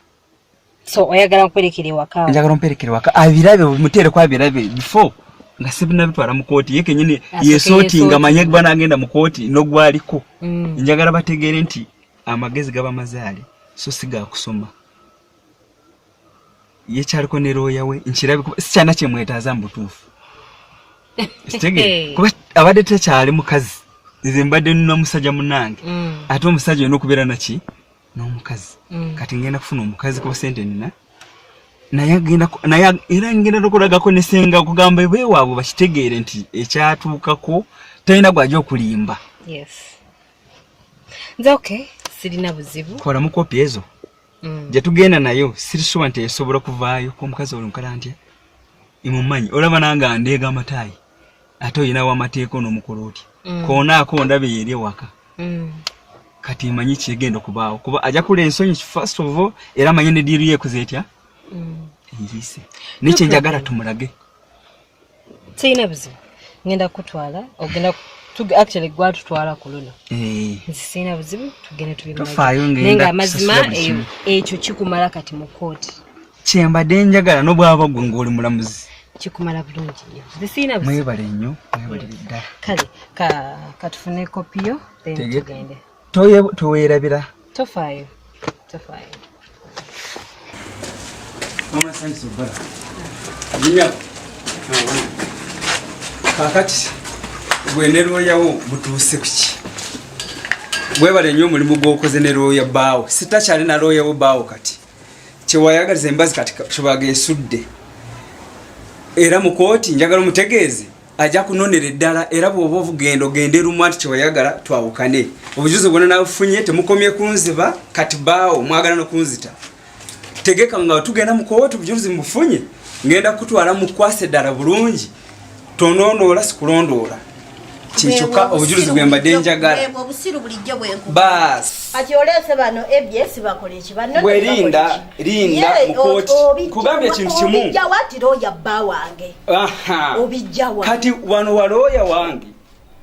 so oyagala mperekere waka njagala mperekere waka abirabe mutere kwa abirabe before nga sibina bitwala mu kooti yeke nyine yesotinga manye bana agenda mu kooti no gwaliko njagala bategere nti amagezi gaba mazaali so siga kusoma ye kyaliko ne looya we nkirabe sikyana kye mwetaaza mbutuufu Kitege kuba abadde takyali mukazi nze mbadde nina musajja munange ate omusajja olina okubeera naki n'omukazi kati ngenda kufuna omukazi kuba sente nina naye era ngenda nokulagako nesenga kugamba beewaabwe bakitegeere nti ekyatuukako talina gwajja okulimba. Yes. Nze okay, sirina buzibu. Kola mu kopi ezo. Gye tugenda nayo sirisuwa nti esobola kuvaayo ku mukazi oli mukala ntya imumanyi olaba nanga ndeega amataayi ate oyina w'amateeka n'omukolo otya koonaako ndabe yeri ewaka kati manyi kyegenda okubaawo kuba ajja kula ensonyi first of all era manyi ne diiru yeekuze etya eyise nekye njagala tumulage sirina buzibu ngenda kutwala ogenda actually gwatutwala ku luno sirina buzibu tugende tubimanyi nga amazima ekyo kikumala kati mu kooti kyembadde njagala n'obwaba gwe ng'oli mulamuzi kikumala bulungi nnyo sirina buzibu mwebale nnyo mwebale ddala kale katufune kopiyo then tugende toweerabira tofaayo Omusanyiso bala. Nyinya. Kakati gwe ne looyawo butuuse kuki. Gwebale nnyo omulimu gw'okoze ne looya bbaawo. Sitakyali na looyawo bbaawo kati. Kyewayagaliza embazi kati kibaga esudde. Era mu kooti njagala omutegeeze ajja kunonera eddala era bw'oba obugendo gende lumu ati kyewayagala twawukane. Obujuzi bwonna nabufunye temukomye kunziba kati bbaawo mwagala n'okunzita. Tegeka nga tugenda mu kooti bujuzi mbufunye ngenda kutwala mu kwase ddala bulungi tononoola sikulondoola kinkyuka obujulizi bwe mbadde njagala obusiru bulijjo bwenku baasi ati oleese bano ABS bakole kibanno linda mu kooti kugambye kintu kimu obijja wati looya bba wange obijja wange kati wano walooya wange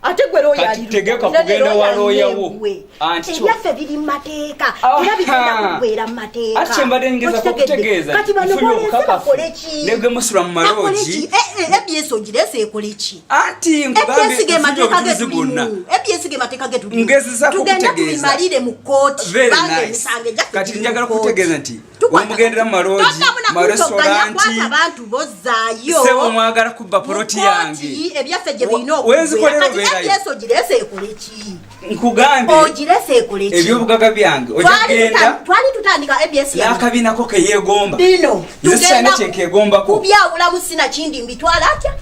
ate gwe looya kati tegeka kugenda walooyawo anti ebyaffe biri mu mateeka era bigenda kubeera mu mateeka ate mbadde ngeza kukutegeeza kati bano boleese bakole ki nebwe musula mu maloogi ABS ogireese ekole ki anti ABS ge mateeka ge tulimu ABS ge mateeka ge tulimu tugenda tubimalire mu kooti bange misange kati njagala kukutegeeza nti omugendera mu maloogi mu restauranti abantu bozzaayo sebo mwagala kubba poloti yange ebyaffe gye birina okubeera ABS ogireese ekole ki nkugambe ogireese ekole ki ebyobugaga byange ojagenda twali tutandika ABS n'akabinako ke yeegomba bino tugenda kyekeegombako kubyawulamu sina kindi mbitwala atya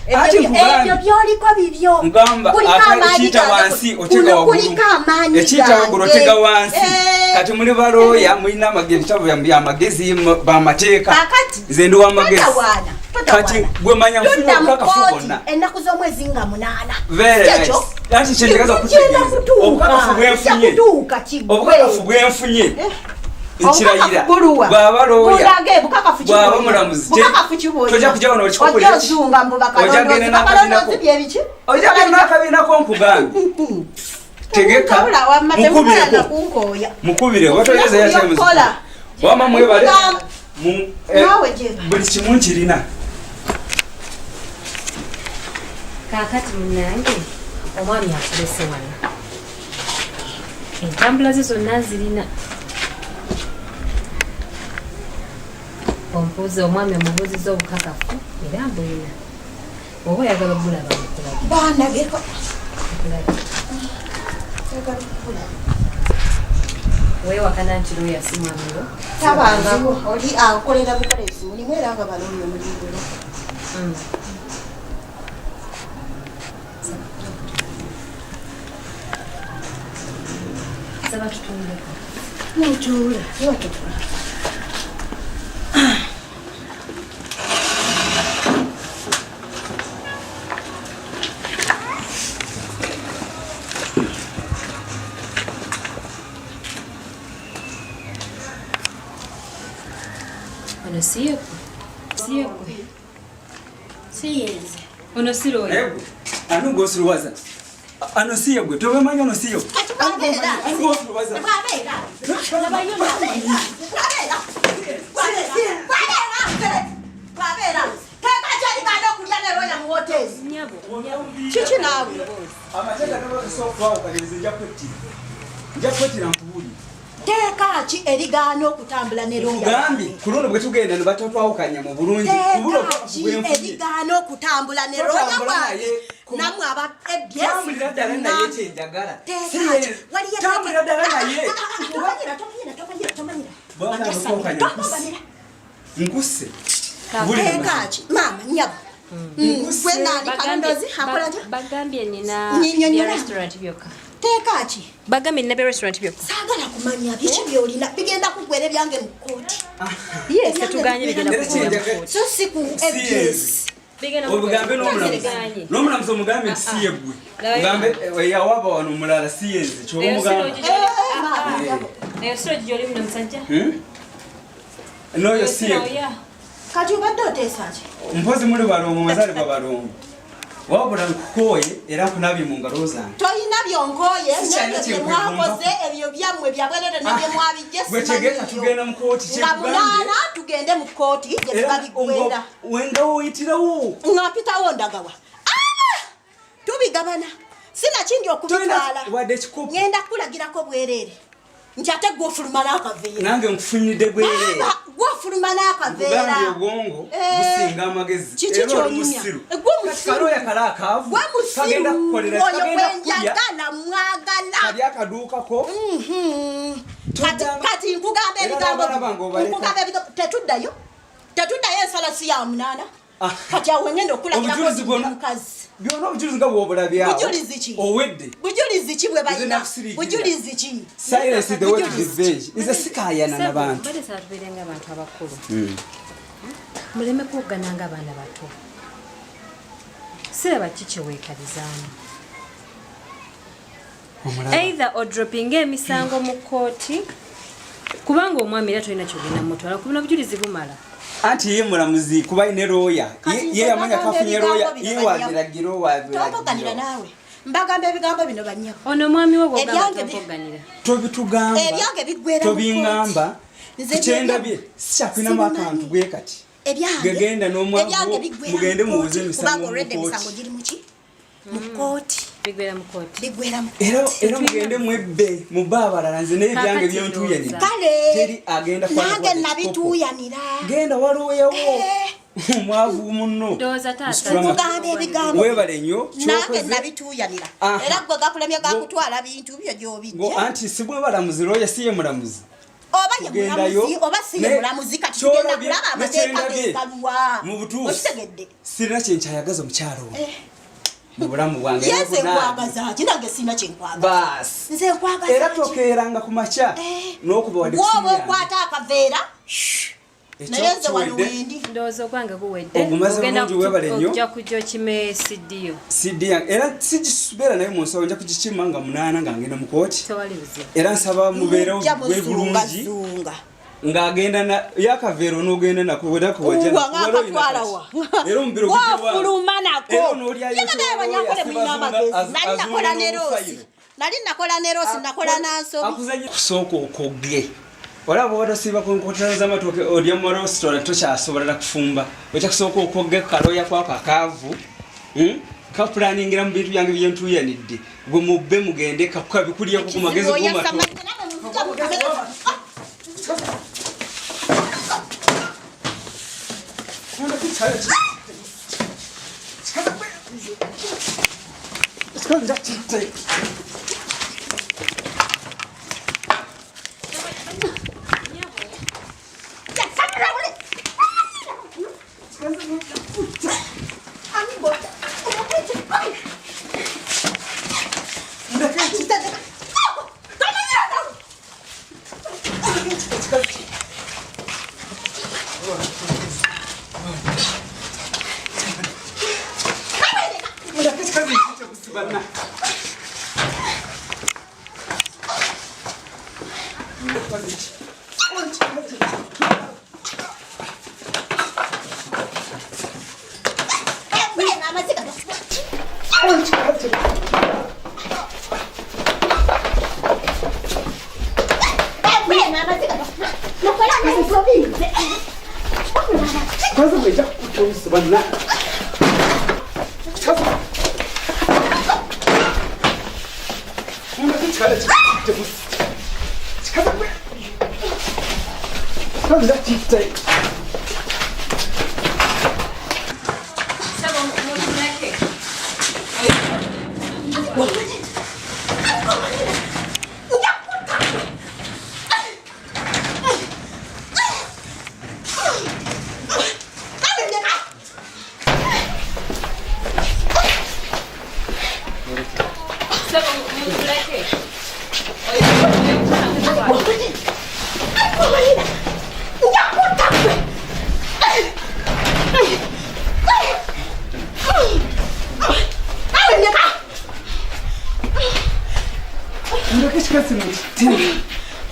ebyo byoliko bibyo ngamba ekiyita wansi otega waggulu ekiyita waggulu otega wansi kati muli balooya mulina ebitabo byamagezi bamateeka nze ndi wamagezi kati gwe manya nfunye obukakafu bwonna ennaku z'omwezi nga 8 anti kyenjagaza okutegeeza obukakafu bwenfunye nkirayira bwaba looya bwaba mulamuzi tojja kujja wano ojagenda n'akabinako nkugambe tegeka mukubire watoyeza yatyamuzi wama mwebale buli kimu nkirina kaakati munange omwami akulese wano entambula ze zonna zirina ompuuzi omwami omubuuziza obukakafu era mbulina oba oyagala obulaba banageko weewakana nti looya si mwamiro tabangako oli akolera bukolezi mulimu era nga balooya omulimulo saba tutundeko ntuula watutula ono siyekwe siyeze ono siroyo anu gosiruwaza ano siye gwe tobemanyi ono siyo kiki naawe amateeka nja kwetira nkubuli teeka teekaaki erigaana okutambula ne roya gambi ku luno bwe tugenda ne batatwawukanya mu bulungi teekaaki erigaana okutambula ne roya wange namwe aba tambulira ddala naye kyenjagala tambulira ddala naye nkuse teekaaki maama nyaba gwenani kalondozi akola bagambye nina Nnyonnyola. restaurant byokka teekaaki bagambye nina restaurant byokka saagala kumanya biki byolina bigenda kugwera ebyange mu kooti yes tuganye bigenda Era kyenjagala so si ku FBS obugambe n'omulamuzi omugambe nti siye gwe ogambe yawaba wano omulala siyenze kyoba omugamba eyo siro gyoli muno musajja n'oyo siye kati obadde oteesaki mpozi muli balongo mazaalibwa balongo wabula nkukooye era nkunabye mu ngalo zange tolina byonkoye Sikyali nebyo kye byemwakoze ebyo byammwe byabwerere nebyemwabijje bwetegeeza tugenda mu kooti nga munaana tugende mu kooti gye tubabigwera wenga woyitirawo nga mpitawo ndagawa tubigabana sinakindi okubitwala wadde ekikopo ngenda kukulagirako bwereere nti ate gwofuluma n'akaveera nange nkufunidde bwereere gwofuluma n'akaveera gambye obwongo businga amagezi kiki kyonyumya kaloya kale akaavu kagenda kukolera oyo kagenda kulya gwenjagala mwagala kali akaduukako kati nkugamba ebigambo tetuddayo ensala si ya munaana kati awe ngenda okulagirako mukazi byona obujulizi nga bwobulabyawo bujulizi ki owedde bujulizi ki bwe balina bujulizi ki silence the way to revenge nze sikayana n'abantu bade saa tubeerenga abantu abakulu muleme kugananga abaana bato siraba ki kyeweekalizaamu either odropinga emisango mu kooti kubanga omwami era tolina kyogenda mutwala kubona bujulizi bumala anti ye mulamuzi kuba ine lawyer ye yamanya kafunye lawyer ye waziragira topoganira naawe mbagamba ebigambo bino banyako ono omwami we bwogamatopoganira tobitugamba ebyange bigwera tobingamba kyendabye sikyakwinamu akantu bwe kati gegenda n'omwavu mugende muwuze emisango giri muki mu kooti bigwera mu kooti era mugende mwebbe mubbe abalala nze naye ebyange byontuyanira teri agenda nange nabituuyanira genda waloweyawo omwavu munno tugamba ebigambo webale nnyo nange nabituuyanira era gwe gakulemye gakutwala bintu byo gyobijje anti si bwe balamuzi lawyer si ye mulamuzi oba ye mulamuzi oba si ye mulamuzi kati tugenda kulaba amateeka gegaluwa mu butuufu okitegedde sirina kyenkyayagaza omukyalo we mu bulamu bwange yeze nkwagaza ki nange sirina kyenkwagaza baasi nze nkwagaza era tokeeranga ku makya n'okuba wadde gwoba okwata akaveera naye nze wano wendi ndowooza ogwange guwedde ogumaze bulungi webale nnyo ojja kujja okime sidiyo sidiya era sigisubeera naye mu nsawo nja kugikima nga munaana nga ngenda mu kooti tewali buzibu era nsaba mubeerewo gwe bulungi ng'agenda yakaveera onoogenda nako werako wajjangatwalawa era omubiro wafuluma nako yegagaya banyakole mulina amagezi nali nakola ne roosi nakola nansobi kusooka okoge olaba watasiiba ku nkotera z'amatooke olya mu restaurant tokyasobola kufumba ekyakusooka okoge kaloya kwako akaavu kapulaningira mu bintu byange byentuyanidde gwe mubbe mugende kakukabikulyeku ku magezi gumato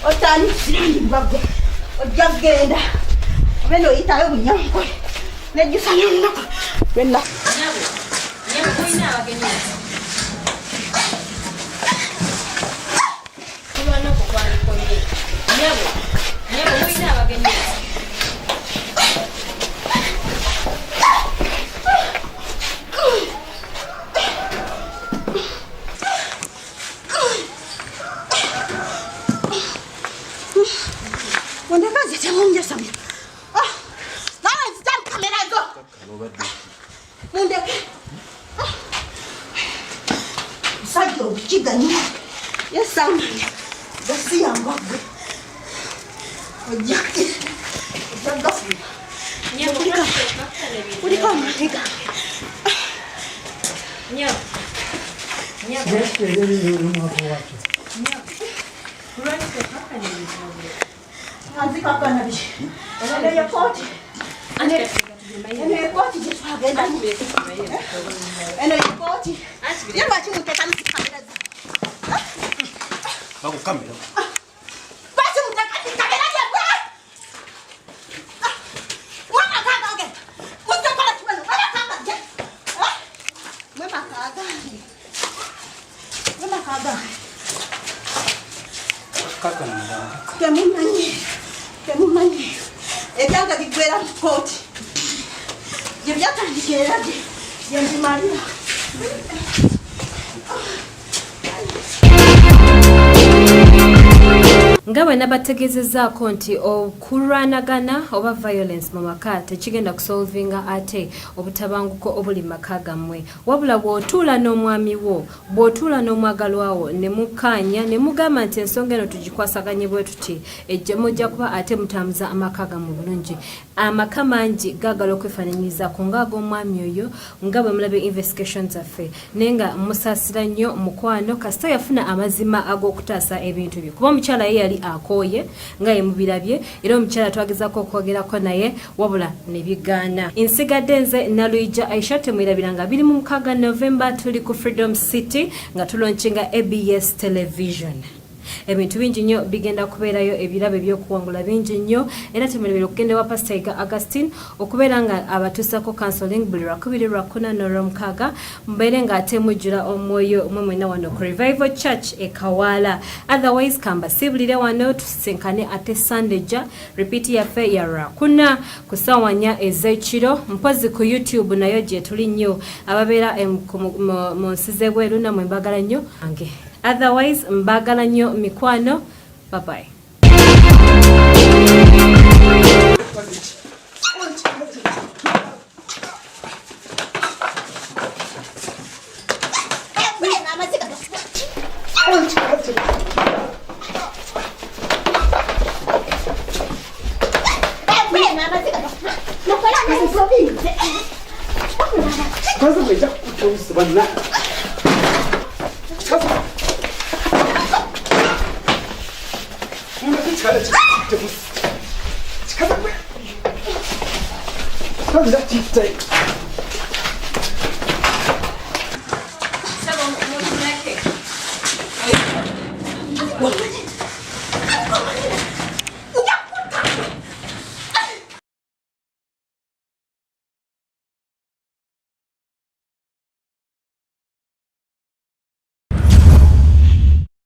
Otani sirandi babbe. Ojagenda. Beno itayo bunyanko. Nejusa nyonna. Benna. Nyabo kuina abagenyi. Kubana kukwani konye. Nyabo kuina abagenyi. Wandakazi chamunja samya. Nawe zitam kamera zo. Mundeke. Sajo chigani. Yesama. Dasi yambagwe. Ojaki. Zagafu. Nyabo Ulika mhiga. Nyabo. Anzi kaka na bishi. Ene ya poti. Ene ya poti je twagenda. Ene ya poti. Yaba chimuteka mkamera za. Bako kamera. Basi muteka kamera ya bwa. Mwana kaka oge. Muteka la chimano. Mwana kaka je. Mwana kaka. Mwana kaka. Kaka na mwana. Temumanyi ebyanga bigwera mu kooti gye byatandikira gye nzimalira nga bwe nabategeezezaako nti okulwanagana oba violence mu maka tekigenda kusolvinga ate obutabanguko obuli mu maka gammwe wabula bw'otuula n'omwami wo bw'otuula n'omwagalwa wo ne mukaanya ne mugamba nti ensonga eno tugikwasaganye bwe tuti ejje mujja kuba ate mutambuza amaka gammwe bulungi amaka mangi gaagala okwefaananyirizaako ng'ag'omwami oyo nga bwe mulabe investigation zaffe naye nga musaasira nnyo mukwano kasita yafuna amazima ag'okutaasa ebintu bye kuba omukyala ye yali akooye nga ye mubirabye era omukyala twagezaako okwogerako naye wabula ne bigaana nsigadde nze Nalwija Aisha temwirabiranga 26 November tuli ku Freedom City nga tulonkinga ABS television ebintu bingi nnyo bigenda kubeerayo ebirabo ebyokuwangula bingi nnyo era temererwa okugenda wa Pastor Augustine okubeera nga abatuusako counseling buli Lwakubiri Lwakuna n'Olwomukaaga mbeere ng'ate mujjula omwoyo mwe mwena wano ku Revival Church e Kawaala otherwise kambasibulire wano tusinkane ate Sunday ja repeat yaffe ya Lwakuna ku ssaawa 4 ez'ekiro mpozi ku YouTube nayo gye tuli nnyo ababeera mu nsi z'ebweru namwe mbagala nnyo ange otherwise mbagala nnyo mikwano bye bye. What?